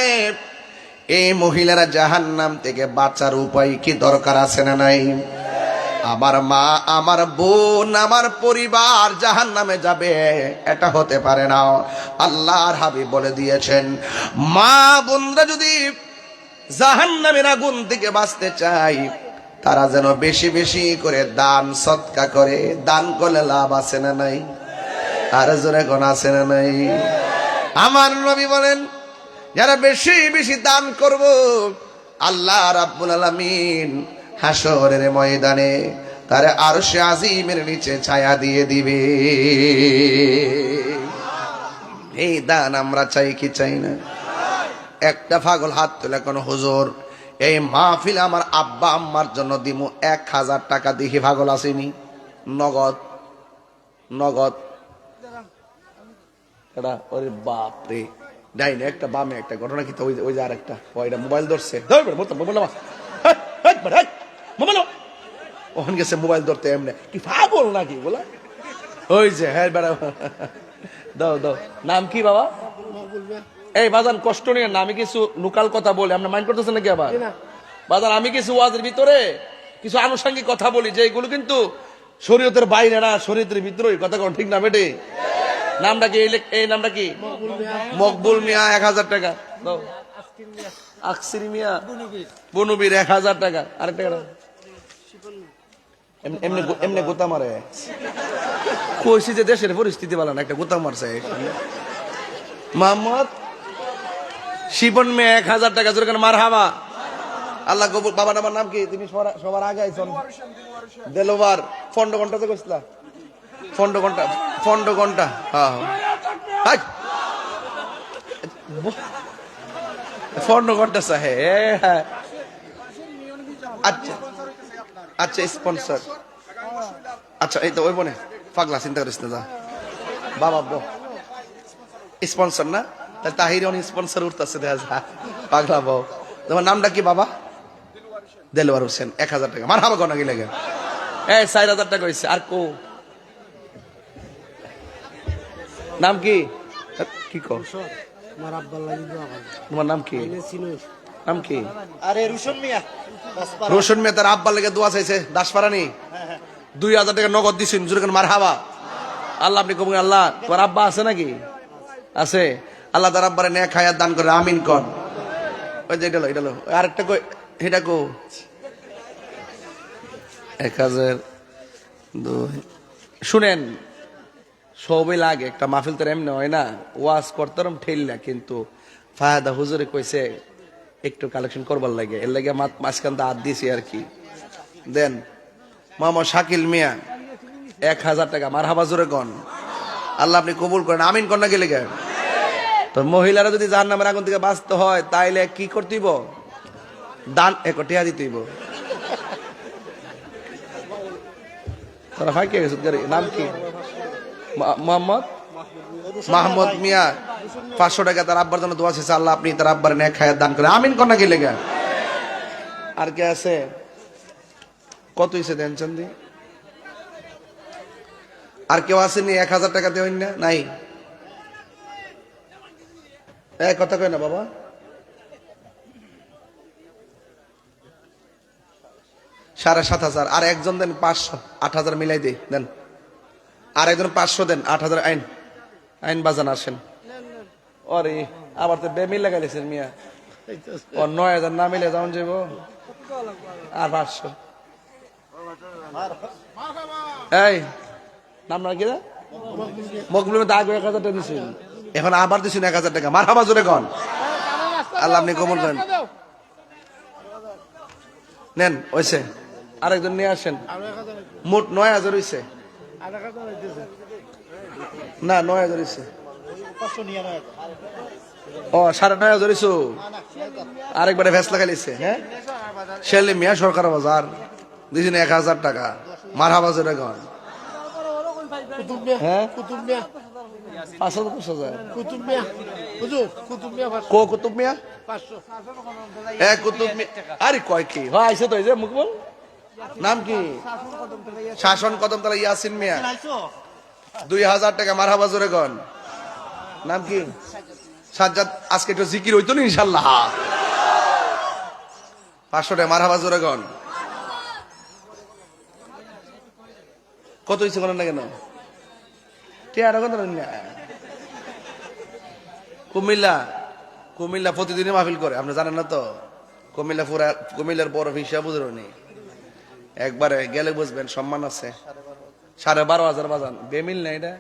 Speaker 1: এই মহিলারা জাহান্নাম থেকে বাঁচার উপায় কি দরকার আছে না নাই? আমার মা, আমার বোন, আমার পরিবার জাহান্নামে যাবে, এটা হতে পারে না। আল্লাহর হাবিব বলে দিয়েছেন, মা বোনরা যদি জাহান্নামের আগুন থেকে বাঁচতে চায়, তারা যেন বেশি বেশি করে দান সদকা করে। দান করলে লাভ আছে না নাই? আর জোরে কোন আছে না নাই? আমার নবী বলেন, যারা বেশি বেশি দান করব, আল্লাহ রাব্বুল আলামিন হাসরের ময়দানে তারে আরশে আজিমের নিচে ছায়া দিয়ে দিবে। এই দান আমরা চাই কি চাই না? একটা পাগল হাত তুলে কোন হুজুর, এই মাহফিল আমার আব্বা আম্মার জন্য দিমু 1000 টাকা, দেখি পাগল আসেনি? নগদ নগদ। এটা ওরে বাপ রে, ডাইনে একটা বামে একটা ঘটনা কি, ওই যে আরেকটা ওইটা মোবাইল ধরছে, ওখানে গেছে মোবাইল ধরতে, এমনি কি পাগল নাকি বলা? ওই যে হ্যাঁ বেড়া, দাও দাও। নাম কি বাবা? এই বাজান কষ্ট নিয়ে না, আমি কিছু লোকাল কথা বলি, আপনার মাইন্ড করতেছেন নাকি? আবার বাজান আমি কিছু ওয়াজের ভিতরে কিছু আনুষঙ্গিক কথা বলি, যে এগুলো কিন্তু শরীয়তের বাইরে না, শরীয়তের ভিতরে কথা কোন ঠিক না বেটে? নামটা কি? এই নামটা কি? মকবুল মিয়া, 1000 টাকা দাও। আকসির মিয়া, বনুবীর 1000 টাকা। আরেক টাকা এমনি এমনি গোতা মারে, কইছি যে দেশের পরিস্থিতি ভালো না, একটা গোতা মারছে। মোহাম্মদ শিপন মেয়ে 1000 টাকা, জোরে কেন মারহাবা। আল্লাহ কবুল। বাবার আমার নাম কি? তুমি সবার আগে আইছেন। দেলোয়ার ফন্ড ঘন্টাতে কইছিলা, ফন্ড ঘন্টা, ফন্ড ঘন্টা। হ্যাঁ হ্যাঁ, ফন্ড ঘন্টা সাহে। আচ্ছা আচ্ছা, স্পন্সর। আচ্ছা এই তো ওই বনে পাগলা, চিন্তা করিস না, যা বাবা স্পন্সর না, তাহির স্পন্সর উঠতেছে, দেখা যা পাগলা বউ। তোমার নামটা কি বাবা? দেলোয়ার হোসেন, 1000 টাকা। মার হাবা গনা গেলে 4000 টাকা হয়েছে। আর কো নাম কি? কি কো তোমার নাম কি? নাম কি?
Speaker 2: আরে রুশন মিয়া।
Speaker 1: রোশন মিয়া তার আব্বার লেগে দোয়া চাইছে, দাসপারানি 2000 টাকা নগদ দিছেন, জোরে মার হাবা। আল্লাহ আপনি কবুল। আল্লাহ তোমার আব্বা আছে নাকি? আছে। আল্লাহ তার আব্বারে নেক হায়াত দান করে, আমিন কন। ওই যে এটা লো, এটা লো। আরেকটা কই, এটা কো 1002। শুনেন, সবই লাগে, একটা মাহফিল তো এমনি হয় না, ওয়াজ করতাম ঠেল না, কিন্তু ফায়দা হুজুরে কইছে একটু কালেকশন করবার লাগে, এর লাগে মাঝখান হাত দিয়েছি আর কি। দেন মোহাম্মদ শাকিল মিয়া 1000 টাকা। মার হাবা জোরে কন। আল্লাহ আপনি কবুল করেন, আমিন কন্যা গেলে গে। তো মহিলারা যদি জাহান্নামের আগুন থেকে বাঁচতে হয়, তাইলে কি করতেইব? দান টিয়া দিতেইব। তারা ভাই কে গেছে? নাম কি? মোহাম্মদ মাহমুদ মিয়া 500 টাকা তার আব্বার জন্য দোয়া চেয়েছে, আল্লাহ আপনি তার আব্বার নেক হায়াত দান করে, আমিন কন্যা গেলে গে। আর কে আছে? কত হয়েছে দেন চান্দি? আর কেউ আসেনি 1000 টাকা দেবেন না? নাই? কথা কয় না বাবা। 7500। আর একজন দেন 500, 8000 মিলাই দে দেন। আর একজন 500 দেন, 8000। আইন আইন বাজান আসেন। ওরে আবার তো বেমিল লাগাইছেন মিয়া, ও 9000 না মিলে যাওন যাব। আর 500 এই নাম না কি মকবুল দাগ 1000 টাকা দিছেন, এখন আবার দিছেন 1000 টাকা। মারহাবা জোরে কোন। আল্লাহ আপনি কবুল করেন। নেন হইছে, আরেকজন নিয়ে আসেন। মোট 9000 হইছে না, 9000 হইছে। ও 9500 হইছো, আরেকবারে ভেস লাগাইছে। হ্যাঁ শেলি মিয়া সরকার বাজার দিছেন 1000 টাকা। মারহাবা জোরে কোন। হ্যাঁ কুতুব মিয়া 500 কুতুব মিয়া হুজুর, কুতুব মিয়া 500 কো কুতুব মিয়া 500 এক কুতুব মিয়া। আরে কয় কি হয় আইছে তো, এই যে মুকবুল নাম কি শাসন কদমতলা ইয়াসিন মিয়া 2000 টাকা। মারহাবা জোরে কোন। নাম কি সাজ্জাদ। আজকে একটু জিকির হইতো না ইনশাআল্লাহ। 500 টাকা। মারহাবা জোরে কোন। কত হইছে কোন না কেন কুমিল্লা, কুমিল্লা প্রতিদিনই মাহফিল করে, আপনি জানেন না তো। কুমিল্লা পুরা কুমিল্লার বড় হিসাব বুঝুনি, একবারে গেলে বুঝবেন সম্মান আছে। 12,500 বাজান বেমিল না এটা,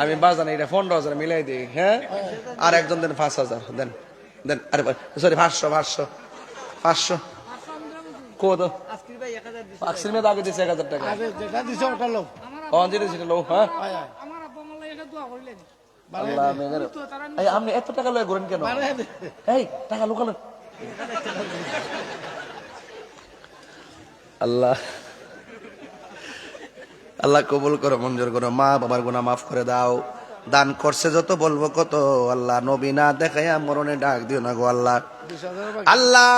Speaker 1: আমি বাজান এটা 15,000 মিলাই দিই। হ্যাঁ আর একজন দেন 5,000 দেন দেন। আরে সরি 500 কত আকসির মে দাগে দিছে 1000 টাকা। যেটা দিছে ওটা লো, যেটা দিছে লো। হ্যাঁ আল্লাহ মেঘের এই আপনি এত টাকা লয়ে ঘুরেন কেন? এই টাকা লোকাল। আল্লাহ আল্লাহ কবুল করো, মঞ্জুর করো। মা বাবার গুনাহ মাফ করে দাও। দান করছে যত বলবো কত। আল্লাহ নবী না দেখাইয়া মরণে ডাক দিও না গো আল্লাহ। আল্লাহ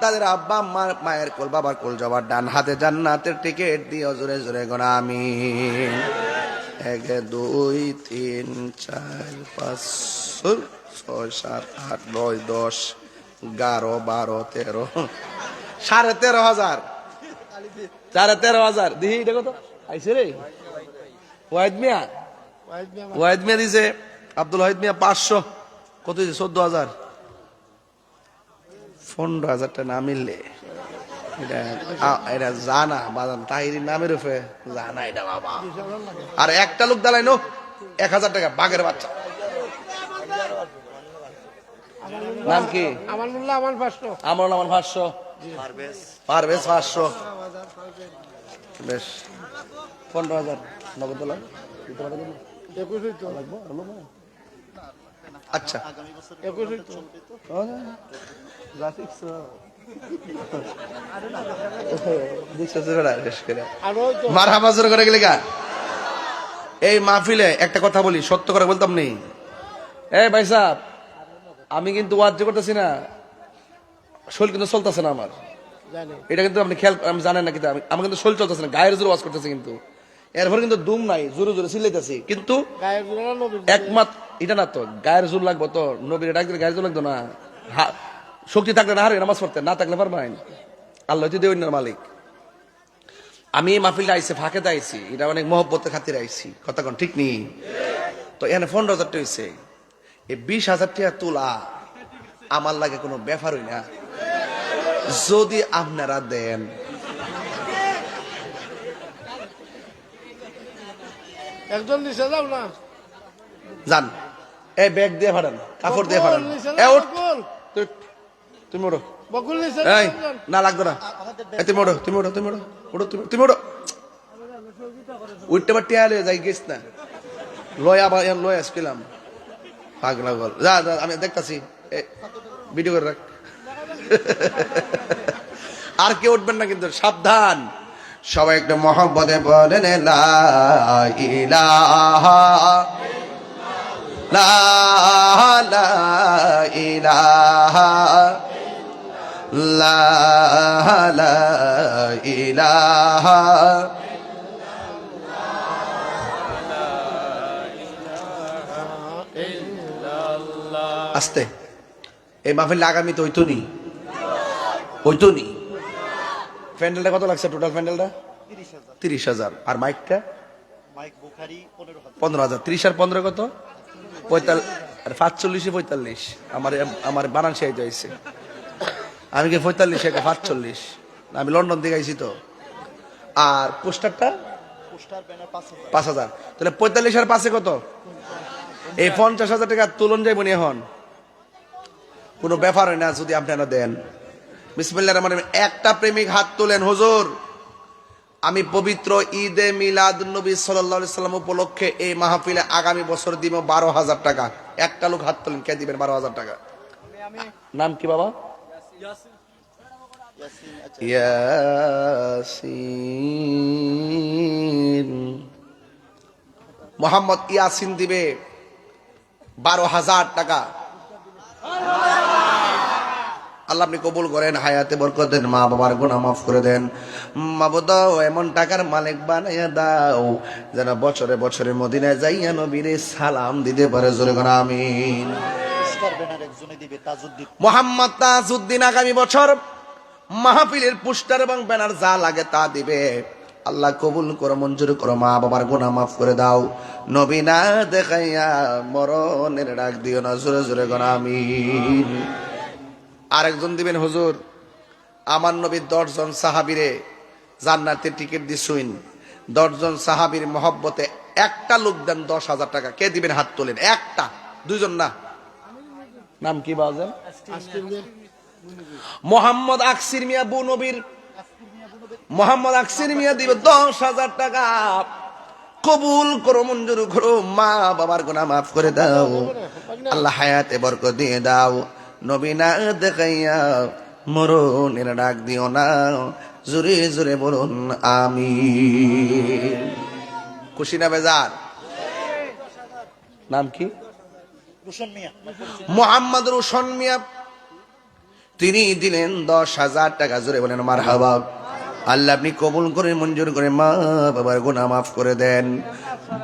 Speaker 1: তাদের আব্বা আম্মার মায়ের কোল বাবার কোল জবার ডান হাতে জান্নাতের টিকিট দিও জোরে জোরে গোনা আমিন। 1 2 3 4 5 6 7 8 9 10 11 12 13 13,500 13,500 দিহি দেখো তো আইছে রে। ওয়াহিদ মিয়া দিছে, আব্দুল ওয়াহিদ মিয়া 500। কত দিছে 14,000 15,000 টাকা না মিললে এটা জানা বাজান তাহিরির নামের উপরে জানা এটা বাবা। আর একটা লোক দাঁড়াইনো 1000 টাকা বাঘের বাচ্চা। নাম কি? আমানুল্লাহ আমার 500 পারভেজ 500 বেশ 15,000 নগদ লাগ। আচ্ছা মারহাবা জোরে করে গেলে গা। এই মাহফিলে একটা কথা বলি, সত্য করে বলতাম নেই। এই ভাই সাহেব, আমি কিন্তু ওয়াজ করতেছি না, শরীর কিন্তু চলতেছে না আমার, এটা কিন্তু আপনি খেয়াল আমি জানেন না, কিন্তু আমার কিন্তু শরীর চলতেছে না, গায়ের জোরে ওয়াজ করতেছে কিন্তু এরপরে কিন্তু দুম নাই, জোরে জোরে চিল্লাইতেছি কিন্তু একমাত্র এটা না তো গায়ের জোর লাগবো তো, নবীর ডাক দিলে গায়ের জোর লাগতো না। শক্তি থাকলে না হারে নামাজ পড়তে, না থাকলে পারবেন। আল্লাহ হচ্ছে দেওয়ার মালিক। আমি এই মাহফিলটা আইসি ফাঁকেতে আইসি, এটা অনেক মহব্বতের খাতির আইসি, কথা কোন ঠিক নেই তো। এখানে 15,000 টাকা হয়েছে, এই 20,000 টাকা তোলা আমার লাগে কোনো ব্যাপারই না। যদি আপনারা দেন একজন নিচে যাও না যান, এই ব্যাগ দিয়ে ফাটান, কাপড় দিয়ে ফাটান। তুমি ওঠো, না লাগতো না, তুমি ওঠো, তুমি ওঠো, তুমি ওঠো, ওঠো, তুমি ওঠো, উঠতে পারতে আলে যাই গেছ না, লয় আবার লয় আসছিলাম পাগলা গল। যা যা আমি দেখতাছি, ভিডিও করে রাখ। আর কেউ উঠবেন না কিন্তু, সাবধান। সবাই একটু মহব্বতে বলেন লা ইলাহা লা ইলাহা লা ইলাহা। আস্তে, এই মাহফিল আগামীতে হইতো নি, হইতো নি। প্যান্ডেলটা কত লাগছে টোটাল? প্যান্ডেলটা 30,000। আর মাইকটা 15,000। 30 আর 15 কত? 45 আর 45। আমার বানান শেখাইতে হয়েছে। আমি কি 45 45? আমি লন্ডন থেকে আইছি তো। আর পোস্টারটা 5,000। তাহলে 45 আর 5-এ কত? এই 50,000 টাকা তুলন যাইব নি এখন? কোনো ব্যাপার হয় না যদি আপনারা দেন। বিসমিল্লাহির রহমানির রহিম। একটা প্রেমিক হাত তোলেন। হুজুর, আমি পবিত্র ঈদে মিলাদুন নবী সাল্লাল্লাহু আলাইহি সাল্লাম উপলক্ষে এই মাহফিলে আগামী বছর দিব 12,000 টাকা। একটা লোক হাত তোলেন, কে দিবেন 12,000 টাকা? নাম কি বাবা? ইয়াসিন। মোহাম্মদ ইয়াসিন দিবে 12,000 টাকা। আল্লাহ আপনি কবুল করেন, হায়াতে বরকত দেন, মা বাবার গুনাহ মাফ করে দেন। মাবুদ এমন টাকার মালিক বানাইয়া দাও যেন বছরে বছরে মদিনায় যাইয়া নবীরে সালাম দিতে পারে। জোরে কোন আমিন। মোহাম্মদ তাজউদ্দিন আগামী বছর মাহফিলের পোস্টার এবং ব্যানার যা লাগে তা দিবে। আল্লাহ কবুল করো, মঞ্জুর করো, মা বাবার গুনাহ মাফ করে দাও। নবী না দেখাইয়া মরণের ডাক দিও না। জোরে জোরে কোন আমিন। আরেকজন দিবেন, হুজুর আমার নবী 10 জন সাহাবীরে জান্নাতের টিকিট দিছুইন। 10 জন সাহাবীর মহব্বতে একটা লোক দেন 10,000 টাকা। কে দিবেন হাত তোলেন? একটা, 2 জন না। নাম কি বাজান? মোহাম্মদ আকসির মিয়া বু নবীর। মোহাম্মদ আকসির মিয়া দিবে 10,000 টাকা। কবুল করো, মঞ্জুর করো, মা বাবার গুনাহ মাফ করে দাও। আল্লাহ হায়াতে বরকত দিয়ে দাও। নবী না দেখাইয়া মরণের ডাক দিও না। জোরে জোরে বলুন আমিন। খুশি না বেজার? নাম কি? মোহাম্মদ রোশন মিয়া। তিনি দিলেন 10,000 টাকা। জোরে বলেন মারহাবা। আল্লাহ আপনি কবুল করে মঞ্জুর করে মা বাবার গুনাহ মাফ করে দেন।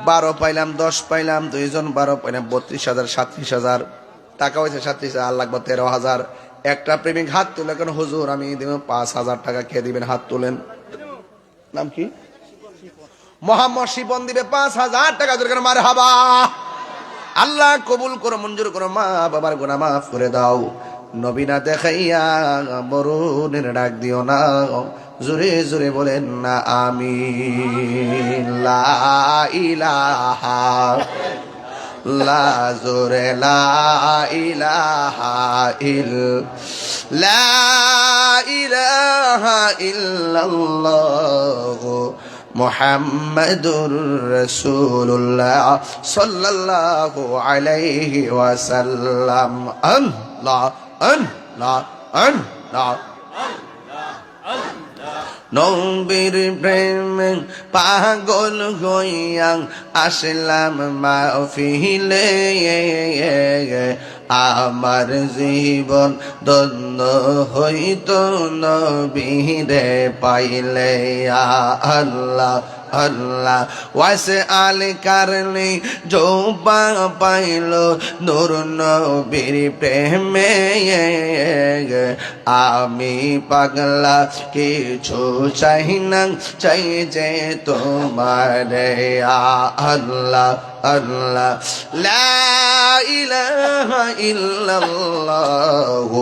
Speaker 1: 12 পাইলাম, 10 পাইলাম, 2 জন 12 পাইলাম, 32,000, 37,000 টাকা হয়েছে। 37,000 আর লাগবে 13,000। একটা প্রেমিক হাত তুলে কেন? হুজুর আমি দিব 5,000 টাকা। কে দিবেন? হাত তুলেন। নাম কি? মোহাম্মদ শিপন দিবে 5,000 টাকা। জোরে কেন মারহাবা। আল্লাহ কবুল করো, মঞ্জুর করো, মা বাবার গুনাহ মাফ করে দাও। নবী না দেখাইয়া মরণের ডাক দিও না। জোরে জোরে বলেন না আমিন। লা ইলাহা লা জোরে লা ইলাহা লা ইলাহা ইল্লাল্লাহ মুহাম্মাদুর রাসূলুল্লাহ সাল্লাল্লাহু আলাইহি ওয়াসাল্লাম। আল্লাহ আল্লাহ আল্লাহ। নবীর প্রেমে পাগল হইয়া আসলাম মাহফিলে। আমার জীবন ধন্য হইত নবীরে পাইলে। আল্লাহ আল্লাহ ওয়াসে আল কারণে জোবা পাইল নূর নবীর প্রেমে। আমি পাগলা কিছু চাই না, চাই যে তোমারে। আল্লাহ আল্লাহ লা ইলাহা ইল্লাল্লাহু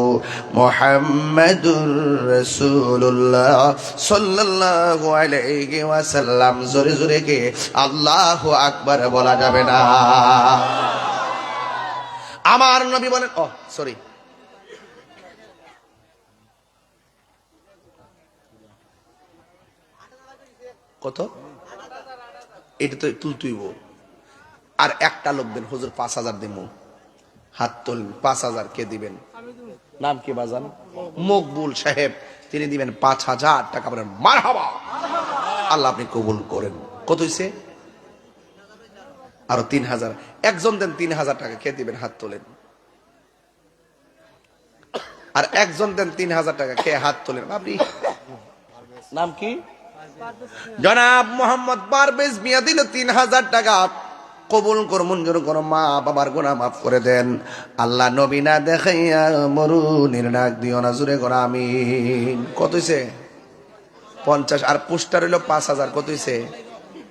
Speaker 1: মুহাম্মাদুর রাসূলুল্লাহ সাল্লাল্লাহু আলাইহি ওয়াসাল্লাম। জোরে জোরে কে আল্লাহু আকবার বলা যাবে না? আমার নবী বলেন, সরি, কত? এটা তো তুলতুইব। আর একটা লোক দেন, হুজুর 5,000 দিব। হাত তোলেন। 5,000 কে দিবেন? নাম কি বাজান? মকবুল সাহেব। তিনি দিবেন 5,000 টাকা। বলেন মারহাবা। আল্লাহ আপনি কবুল করেন। কত হইছে? আরো 3,000। একজন দেন 3,000 টাকা। কে দিবেন? হাত তোলেন। আর একজন দেন 3,000 টাকা। কে? হাত তোলেন। আপনি নাম কি? জনাব মোহাম্মদ পারভেজ মিয়া দিল 3,000 টাকা। কবুল কর, মঞ্জুর করো, মা বাবার গুনাহ মাফ করে দেন। আল্লাহ নবী না দেখাইয়া মরুনির ডাক দিও না। জোরে কর আমিন। কত হইছে? 50। আর পোস্টার হইল 5,000। কত হইছে?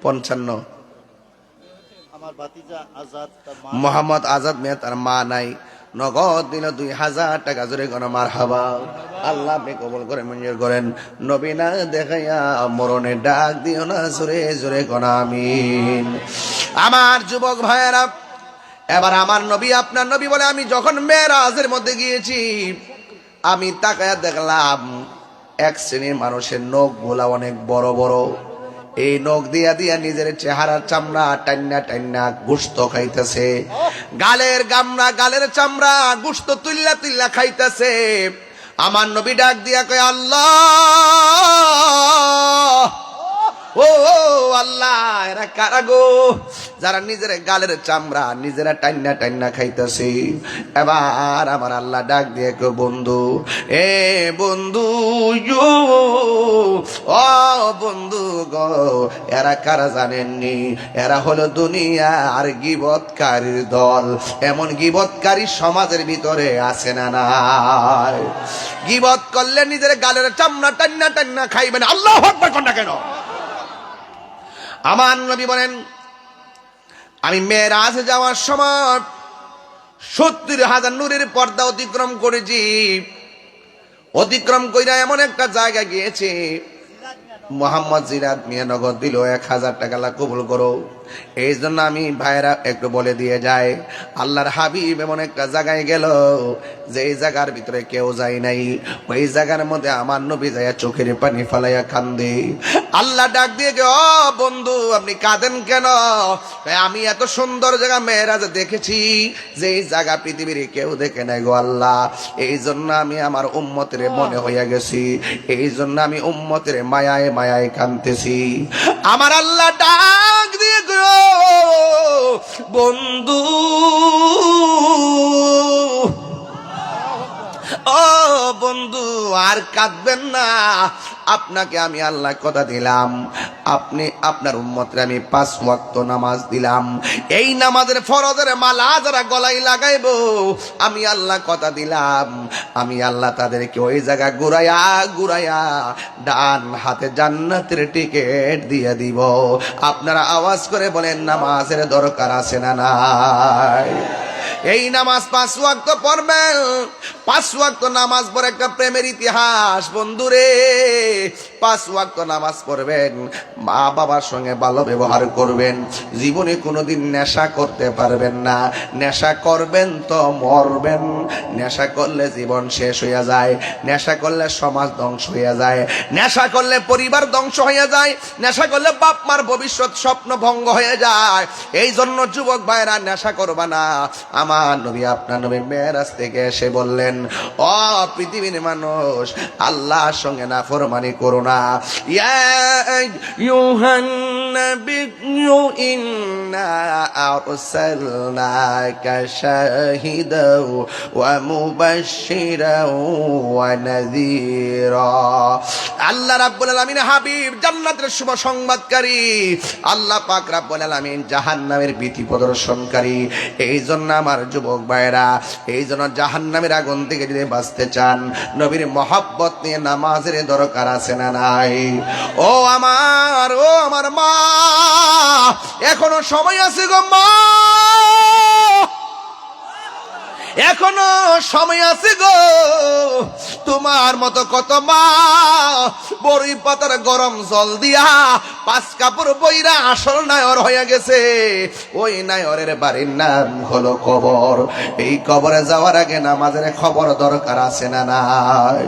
Speaker 1: 55।
Speaker 2: আমার ভাতিজা আজাদ,
Speaker 1: মোহাম্মদ আজাদ মিয়া, তার মা নাই। নগদ দিল 2000 টাকা, জোরে কোন মারহাবা। আল্লাহ আপনি কবুল করে মঞ্জুর করেন। নবী না দেখাইয়া মরণে ডাক দিও না, জোরে জোরে কোন আমিন। আমার যুবক ভাইয়েরা, এবার আমার নবী আপনার নবী বলে, আমি যখন মেরাজের মধ্যে গিয়েছি, আমি তাকায়া দেখলাম এক শ্রেণীর মানুষের নখ গুলা অনেক বড় বড়। এই নখ দিয়া দিয়া নিজের চেহারার চামড়া টান্না টান্না গোশত খাইতেছে, গালের গামড়া গালের চামড়া গোশত তুল্লা তুল্লা খাইতেছে। আমার নবী ডাক দিয়া কয়, আল্লাহ, ও আল্লাহ, এরা কারা গো, যারা নিজের গালের চামড়া নিজেরা টান্না টান্না খাইতেছে। এবার আমার আল্লাহ ডাক দিয়ে কো, বন্ধু, এ বন্ধু, ও বন্ধু গো, এরা কারা জানেননি? এরা হলো দুনিয়া আর গীবতকারীর দল। এমন গীবতকারী সমাজের ভিতরে আছে না নাই? গীবত করলে নিজের গালের চামড়া টান্না টান্না খাইবেন। আল্লাহু আকবার কোন না কেন? আমার নবী বলেন, আমি মেরাজে যাওয়ার সময় 70,000 নূরের পর্দা অতিক্রম করেছি। অতিক্রম কইরা এমন একটা জায়গা গিয়েছি, মোহাম্মদ জিরাত মিয়া নগদ দিল 1000 টাকা, আল্লাহ কবুল করো। এই জন্য আমি ভাইরা একটু বলে দিয়ে যায়, আল্লাহর হাবিব এমন একটা জায়গায় গেল যে এই জায়গার ভিতরে কেউ যায় নাই। ওই জায়গার মধ্যে আমার নবী যায় চোখের পানি ফালাইয়া কান্দে। আল্লাহ ডাক দিয়ে গে, ও বন্ধু, আপনি কাঁদেন কেন? আমি এত সুন্দর জায়গা মেরাজে দেখেছি যে এই জায়গা পৃথিবীর কেউ দেখে নাই গো আল্লাহ। এই জন্য আমি আমার উম্মতের মনে হইয়া গেছি, এই জন্য আমি উম্মতের মায়ায় মায়ায় কাঁদতেছি। আমার আল্লাহ ডাক দিয়ে গো, বন্ধু, ও বন্ধু, আর কাঁদবেন না। আপনাকে আমি আল্লাহ কথা দিলাম, আপনি আপনার উম্মতরে আমি 5 ওয়াক্ত নামাজ দিলাম। এই নামাজের ফরজের মালা যারা গলায় লাগাইবো, আমি আল্লাহ কথা দিলাম, আমি আল্লাহ তাদেরকে ওই জায়গা ঘুরাইয়া ঘুরাইয়া ডান হাতে জান্নাতের টিকিট দিয়ে দিব। আপনারা আওয়াজ করে বলেন, নামাজের দরকার আছে না নাই? এই নামাজ 5 ওয়াক্ত পড়বেন। 5 ওয়াক্ত নামাজ পড়ে একটা প্রেমের ইতিহাস বন্ধুরে। 5 ওয়াক্ত নামাজ পড়বেন, মা বাবার সঙ্গে ভালো ব্যবহার করবেন, জীবনে কোনোদিন নেশা করতে পারবেন না। নেশা করবেন তো মরবেন। নেশা করলে জীবন শেষ হইয়া যায়, নেশা করলে সমাজ ধ্বংস হইয়া যায়, নেশা করলে পরিবার ধ্বংস হইয়া যায়, নেশা করলে বাপ মার ভবিষ্যৎ স্বপ্ন ভঙ্গ হয়ে যায়। এই জন্য যুবক ভাইরা নেশা করবা না। আমার নবী আপনার নবী মেরাজ থেকে এসে বললেন, ও পৃথিবীর মানুষ, আল্লাহর সঙ্গে নাফরমানি করো না। ইয়া আইয়ুহান নাবিয়্যু ইন্না আরসালনাকা শাহিদাও ওয়া মুবাশশিরাও ওয়া নাযীরা। আল্লাহ রাব্বুল আলামিন হাবিব জান্নাতের শুভ সংবাদকারী, আল্লাহ পাক রাব্বুল আলামিন জাহান্নামের ভীতি প্রদর্শনকারী। এই জন্য আমার যুবক ভাইরা, এই জন্য জাহান্নামের আগুন থেকে যদি বাঁচতে চান, নবীর মহব্বত নিয়ে নামাজের দরকার আছে না নাই? ও আমার মা, এখনো সময় আছে গো মা, এখনো সময় আছে গো। তোমার মতো কত মা বড়ই পাতার গরম জল দিয়া 5 কাপড় বইরা আসল নায়র হয়ে গেছে। ওই নায়রের বাড়ির নাম হলো কবর। এই কবরে যাওয়ার আগে নামাজের খবর দরকার আছে না নাই?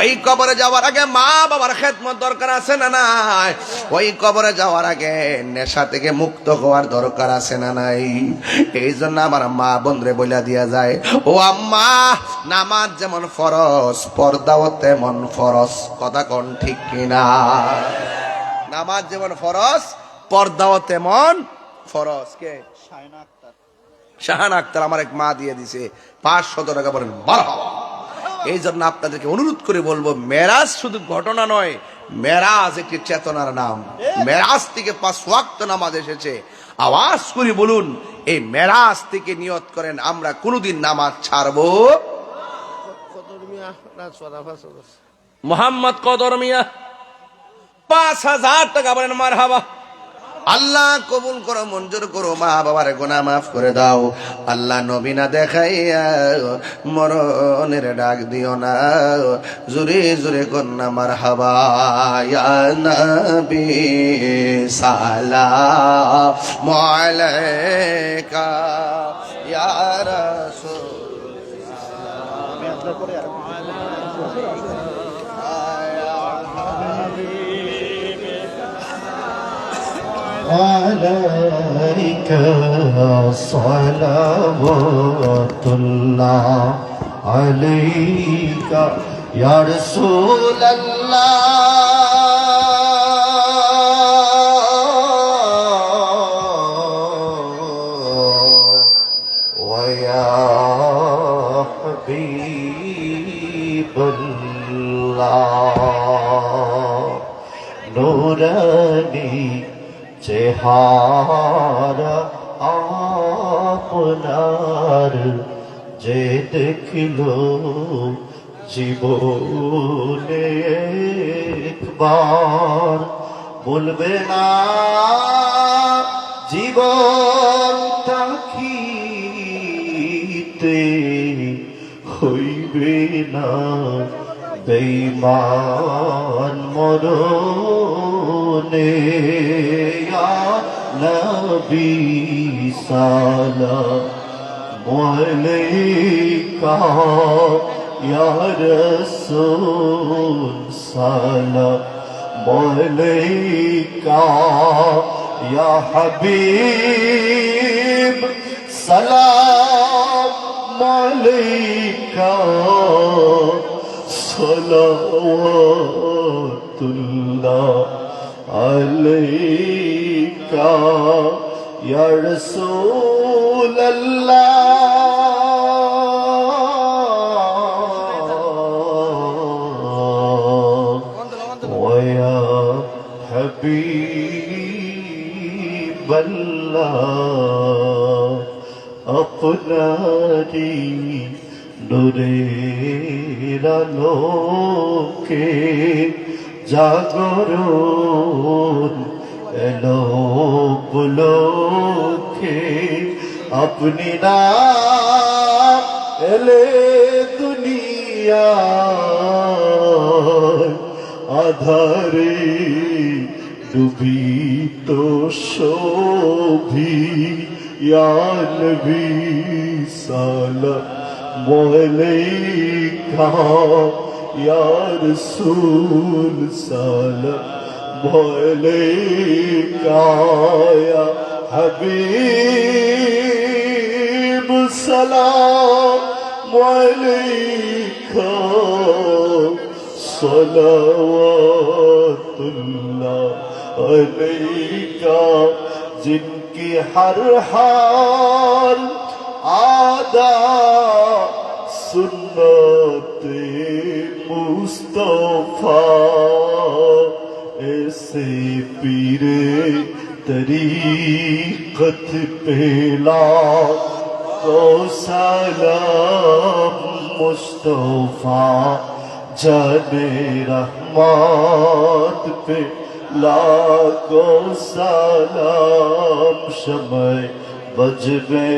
Speaker 1: ওই কবরে যাওয়ার আগে মা বাবার খেদমত দরকার আছে না নাই? ওই কবরে যাওয়ার আগে নেশা থেকে মুক্ত হওয়ার দরকার আছে না নাই? এই জন্য আমার মা বোনরে বইলা দিয়া যায়, ও আম্মা, নামাজ যেমন ফরজ, পর্দাও তেমন ফরজ। কথা কোন ঠিক কিনা? নামাজ যেমন ফরজ, পর্দাও তেমন ফরজ। কে? শাহানা আক্তার আমার এক মা দিয়ে দিছে 500 টাকা। বলেন মারহাবা। এই জন্য আপনাদেরকে অনুরোধ করে বলবো, মেরাজ শুধু ঘটনা নয়, মেরাজ একটি চেতনার নাম। মেরাজ থেকে 5 ওয়াক্ত নামাজ এসেছে। আওয়াজ করে বলুন, এই মেরাজ থেকে নিয়ত করেন, আমরা কোনদিন নামাজ ছাড়বো। মোহাম্মদ কদর মিয়া 5000 টাকা। বলেন মারহাবা। আল্লাহ কবুল করো, মঞ্জুর করো, মা বাবার গুনাহ মাফ করে দাও। আল্লাহ নবী না দেখাইয়া মরণের ডাক দিও না। জোরে জোরে কন্যা মারহাবা। ইয়া নবী সালাম আলাইকা ইয়া রাসূল।
Speaker 2: عليك صلوات الله عليك يا رسول الله ويا حبيب الله نوراني চেহারা আপনার যে দেখলো জীবনে একবার বলবে না জীবন থাকিতে হইবে না বেঈমান মরণে। ইয়া নবী সালাম আলাইকা ইয়া রাসূল সালাম আলাইকা ইয়া হাবিব সালাম আলাইকা সালাওয়াতুল্লাহ আলাইকা ইয়া রাসূলাল্লাহ ওয়া ইয়া হাবিবাল্লাহ। আপনারি নূরের আলোকে জাগরণ এলো পুলকে আপনি না এলে দুনিয়া আধারে ডুবিত শোভি ইয়া নবী সালাম আলাইকা ইয়া রাসূল সালাম আলাইকা ইয়া হাবিব সালাম আলাইকা সালাওয়াতুল্লাহ আলাইকা जिनकी हर हाल आदा सुन्नते मुस्तफा ऐसे पीरे तरीक़त पेला को सलाम मुस्तफा जाने रहमत पे लाखों सलाम शम्ए बज में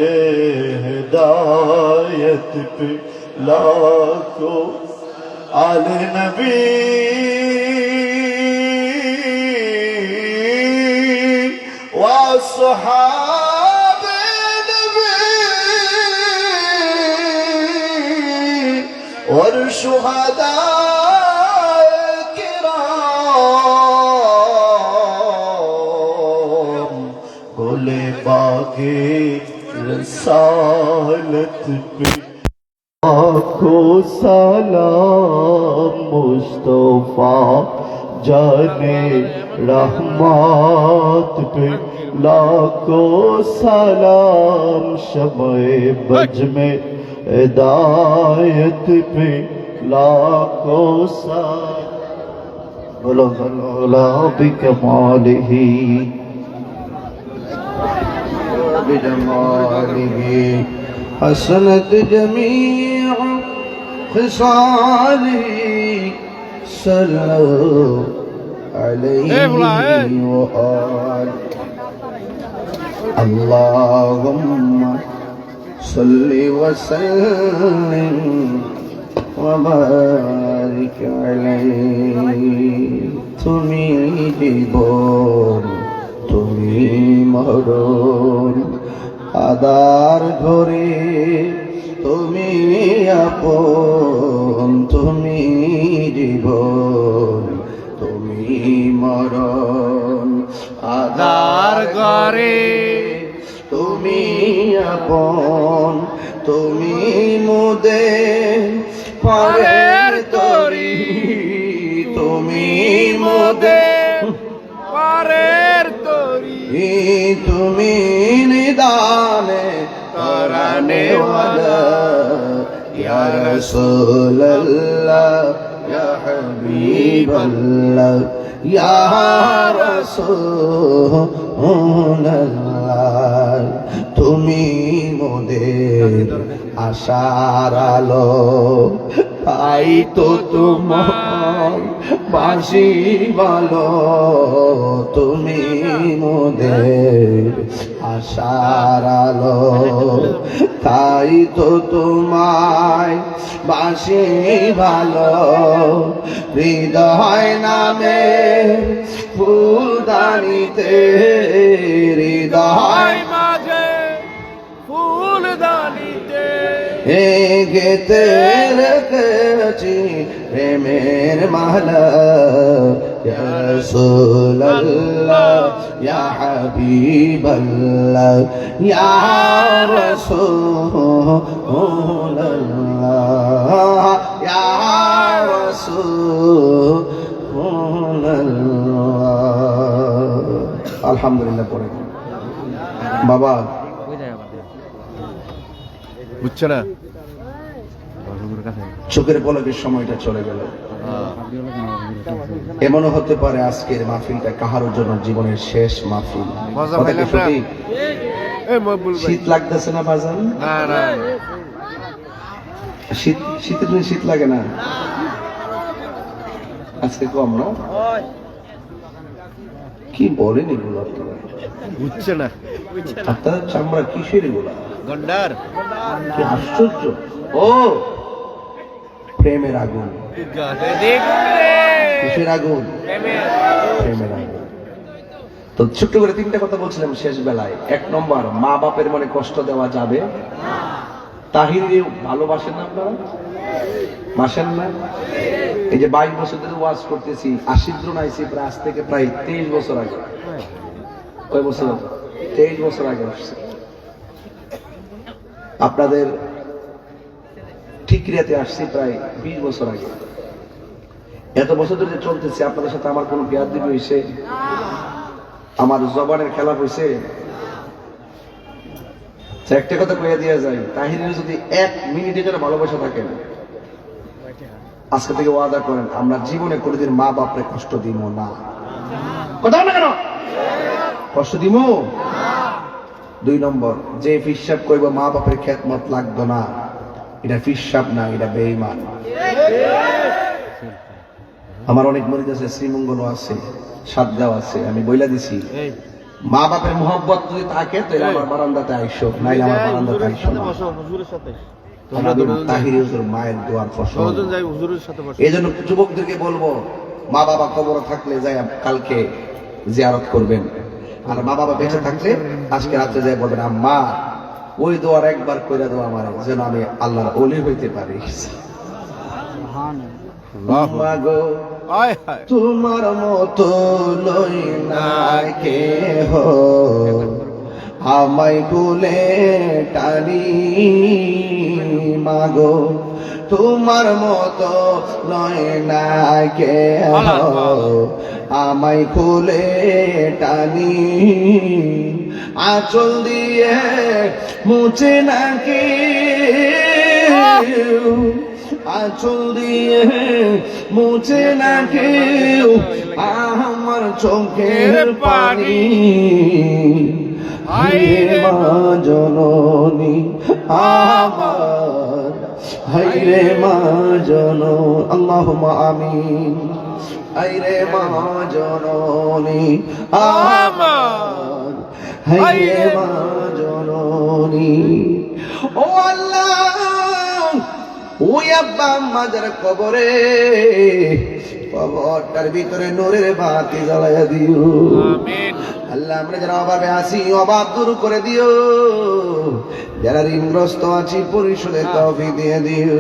Speaker 2: हिदायत पे लाखों आले नबी व सहाबे नबी और शुहदा गोले बागे रसालत पे आँखों सलाम मुस्तफा जाने रहमत पे लाखों सलाम शम्ए बज में हिदायत पे लाखों सलाम बोलो बोलो बिकमालिही
Speaker 1: بجماله حسنت جميع خصاله صلوا عليه وآله
Speaker 2: اللهم صل وسلم وبارك عليه তুমি জীবন তুমি মরণ আদার ঘরে তুমি আপন তুমি জীবন তুমি মরণ আদার ঘরে তুমি আপন তুমি মোদের পরের তরি তুমি মোদের
Speaker 3: পারের তরি
Speaker 2: তুমি নিদানে তরানে ওয়ালা ইয়া রাসূলুল্লাহ ইয়া হাবিবাল্লাহ ইয়া রাসূলুল্লাহ তুমি মোদের আশার আলো তাই তো তোমার বাঁশি ভালো তুমি মোদের আশার আলো তাই তো তোমায় বাঁশি ভালো হৃদয় নামে ফুলদানিতে হৃদয়
Speaker 3: মাঝে ফুলদানিতে
Speaker 2: গেতে রেখেছি প্রেমের মালা ইয়া রাসূলুল্লাহ ইয়া হাবিবাল্লাহ ইয়া রাসূলুল্লাহ ইয়া রাসূলুল্লাহ আলহামদুলিল্লাহ পড়ে বাবা
Speaker 3: বুঝছো না
Speaker 2: চোখের পলকের সময়টা চলে গেল এমনও হতে পারে আজকের মাহফিলটা কাহারোর জন্য জীবনের শেষ মাহফিল
Speaker 3: মজা
Speaker 2: কথা কি
Speaker 3: পাইলাম না?
Speaker 2: সঠিক?
Speaker 3: এই মকবুল ভাই
Speaker 2: শীত লাগতেছে না বাজান
Speaker 3: না না
Speaker 2: শীতের দিনে শীত লাগে না আজকে কম না কি বলেন এগুলো আপনারা
Speaker 3: বুঝছো না
Speaker 2: আপনার চামড়া কিসের এগুলা
Speaker 3: গন্ডার
Speaker 2: কি আশ্চর্য ও প্রেমের আগুন কিসের আগুন প্রেমের আগুন তো ছোট্ট করে তিনটা কথা বলছিলাম শেষ বেলায় এক নম্বর মা বাপের মনে কষ্ট দেওয়া যাবে তাহির ভালোবাসেন না আপনারা বাসেন না এই যে 22 বছর ধরে ওয়াজ করতেছি আশিদ্রণ আইসি প্রায় আজ থেকে প্রায় 23 বছর আগে কয় বছর 23 বছর আগে আসছে আপনাদের ঠিকরিয়াতে আসছি প্রায় 20 বছর আগে এত বছর ধরে চলতেছে আপনাদের সাথে আমার কোনো বেয়াদবি হয়েছে আমার জবানের খেলাপ হয়েছে একটা কথা কইয়া দিয়া যায় তাহিরের যদি 1 মিনিটের জন্য ভালোবাসা থাকেন আজকে থেকে ওয়াদা করেন আমরা জীবনে কোনোদিন মা বাপরে কষ্ট দিব না কথা না কেন কষ্ট দিব 2 নম্বর যে ফিসাব কইব মা বাপের খেদমত লাগতো না এটা ফিসাব না এটা বেঈমান আমার অনেক মরিদ আছে শ্রীমঙ্গলও আছে সাতগাঁও আছে আমি বইলা দিছি মা বাপের মোহব্বত যদি থাকে তাহলে আমার বারান্দাতে আইসো নাইলে আমার বারান্দাতে আইসো না
Speaker 3: হুজুরের সাথে
Speaker 2: তাহির হুজুর মায়ের দোয়ার ফসল
Speaker 3: দুজন যাই হুজুরের সাথে বসে
Speaker 2: এই জন্য যুবকদেরকে বলবো মা বাবা কবর থাকলে যাই কালকে জিয়ারত করবেন আর মা বাবা বেঁচে থাকলে আজকে রাত্রে যাই বলবেন আম্মা ওই দোয়ার একবার কইরা দাও আমার যেন আমি আল্লাহর ওলি হইতে পারি মাগো
Speaker 3: আয় হায়
Speaker 2: তোমার মতো লই না কেহ আমায় কুলে টানি মাগো তোমার মতো লয় না কেহ আমায় কুলে টানি আঁচল দিয়ে মুছে নাকি আঁচল দিয়ে মুছে না কেউ আমার চোখের পানি হায়রে মা জননী আমার হায়রে মা জননী আল্লাহুম্মা আমিন হায়রে মা জননী আমার
Speaker 1: হায় মা জননী। ও আল্লাহ, ওই আব্বা আম্মা যারা কবরে, কবরটার ভিতরে নূরের বাতি জ্বালাইয়া দিও। আল্লাহ, আমরা যারা অভাবে আছি অভাব দূর করে দিও, যারা ঋণগ্রস্ত আছি পরিশোধের তৌফিক দিয়ে দিও।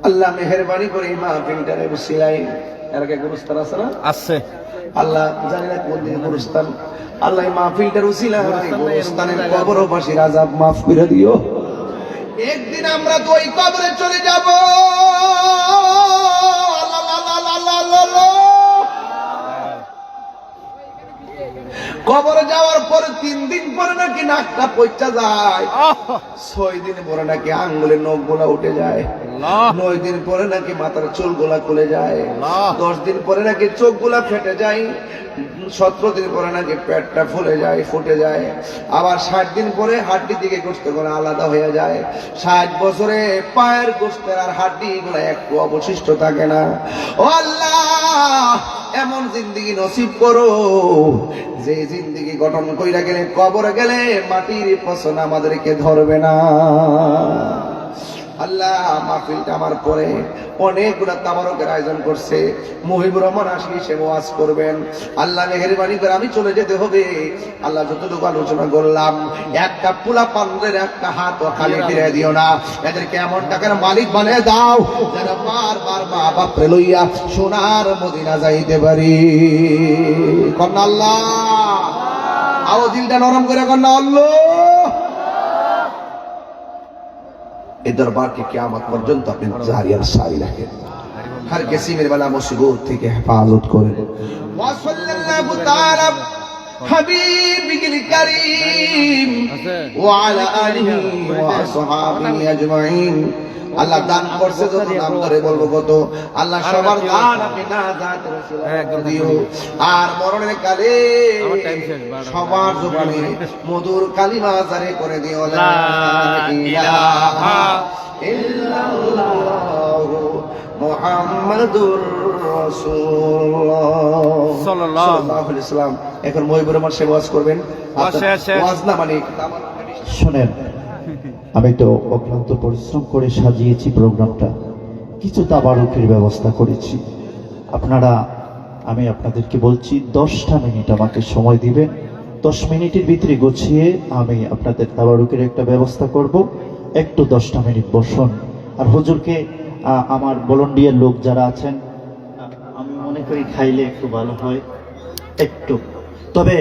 Speaker 1: আল্লাহ মেহেরবানি করে এই মাহফিলটারে বসিলাই এর আগে গুরুস্থান আছে না?
Speaker 3: আছে।
Speaker 1: আল্লাহ জানি না কোন দিন গুরুস্থান, আল্লাহ এই মাহফিলটার উসিলা গুরুস্থানের কবরবাসীর আযাব মাফ করে দিও। একদিন আমরা তো ওই কবরে চলে যাব। কবরে যাওয়ার পরে 3 দিন পরে নাকি নাকটা পচা যায়, 6 দিন পরে নাকি আঙ্গুলের নখগুলা উঠে যায়, 9 দিন পরে নাকি মাথার চুলগুলা খুলে যায়, 10 দিন পরে নাকি চোখগুলা ফেটে যায়, 17 দিন পরে নাকি পেটটা ফুলে যায়, ফুটে যায়, আবার 60 দিন পরে হাড্ডি থেকে গোশত গুলো আলাদা হয়ে যায়, 60 বছরে পায়ের গোশতের আর হাড্ডি গুলো একটু অবশিষ্ট থাকে না। ও আল্লাহ, এমন জিন্দেগি নসিব করো যে জিন্দেগি গঠন কইরা গেলে কবরে গেলে মাটির পছন্দ আমাদেরকে ধরবে না। আল্লাহ, মাহফিলটা আমার পরে অনেকগুলা তাবারকের আয়োজন করছে, মুহিবুর রহমান আসি সে ওয়াজ করবেন। আল্লাহ মেহেরবানি করে আমি চলে যেতে হবে। আল্লাহ, যতটুকু আলোচনা করলাম, একটা পোলা পান্ডের একটা হাত খালি ফিরে দিও না, এদেরকে এমন টাকার মালিক বানিয়ে দাও যেন বারবার মা বাপরে লইয়া সোনার মদিনা যাইতে পারি। কন্যা আল্লাহ, আও দিলটা নরম করে কন্যা আল্লাহ। এই দরবারকে কিয়ামত পর্যন্ত আপনি জারি আর সারি রাখেন, হর কিসিমের বালা মুসিবত থেকে হেফাজত করেন। ওয়া সাল্লাল্লাহু তাআলা হাবিবিল কারীম ওয়া আলা আলিহি ওয়া আসহাবিহি আজমাইন। আল্লাহ দান করছে যত নাম ধরে বলবো কত। আল্লাহ সবার দান আপনি না জাত রাসূল দিও, আর মরণের কালে সবার জবানে মধুর কালিমা জারি করে দিও, লা ইলাহা ইল্লাল্লাহু মুহাম্মাদুর রাসূলুল্লাহ সাল্লাল্লাহু আলাইহি ওয়াসাল্লাম। এখন মহিবুর রহমান সাহেব ওয়াজ করবেন। ওয়াজ না মানে
Speaker 4: শোনেন, আমি তো অক্লান্ত পরিশ্রম করে সাজিয়েছি প্রোগ্রামটা, কিছু তাবারুকের ব্যবস্থা করেছি। আমি আপনাদেরকে বলছি 10টা মিনিট আমাকে সময় দিবেন, 10 মিনিটের ভিতরে গুছিয়ে আমি আপনাদের তাবারুকের একটা ব্যবস্থা করব। একটু 10টা মিনিট বসুন। আর হুজুরকে আমার ভলান্টিয়ার লোক যারা আছেন, আমি মনে করি খাইলে একটু ভালো হয়, একটু, তবে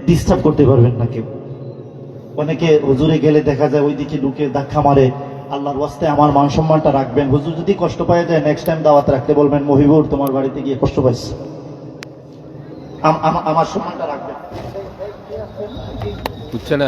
Speaker 4: ডিস্টার্ব করতে পারবেন না কেউ। অনেকে হুজুরে গেলে দেখা যায় ওইদিকে ঢুকে ধাক্কা মারে। আল্লাহর ওয়াস্তে আমার মান সম্মানটা রাখবেন। হুজুর যদি কষ্ট পায় যায়, নেক্সট টাইম দাওয়াত রাখতে বলবেন, মহিবুর তোমার বাড়িতে গিয়ে কষ্ট পাইছে, আমার সম্মানটা রাখবেন।
Speaker 3: বুঝছে না।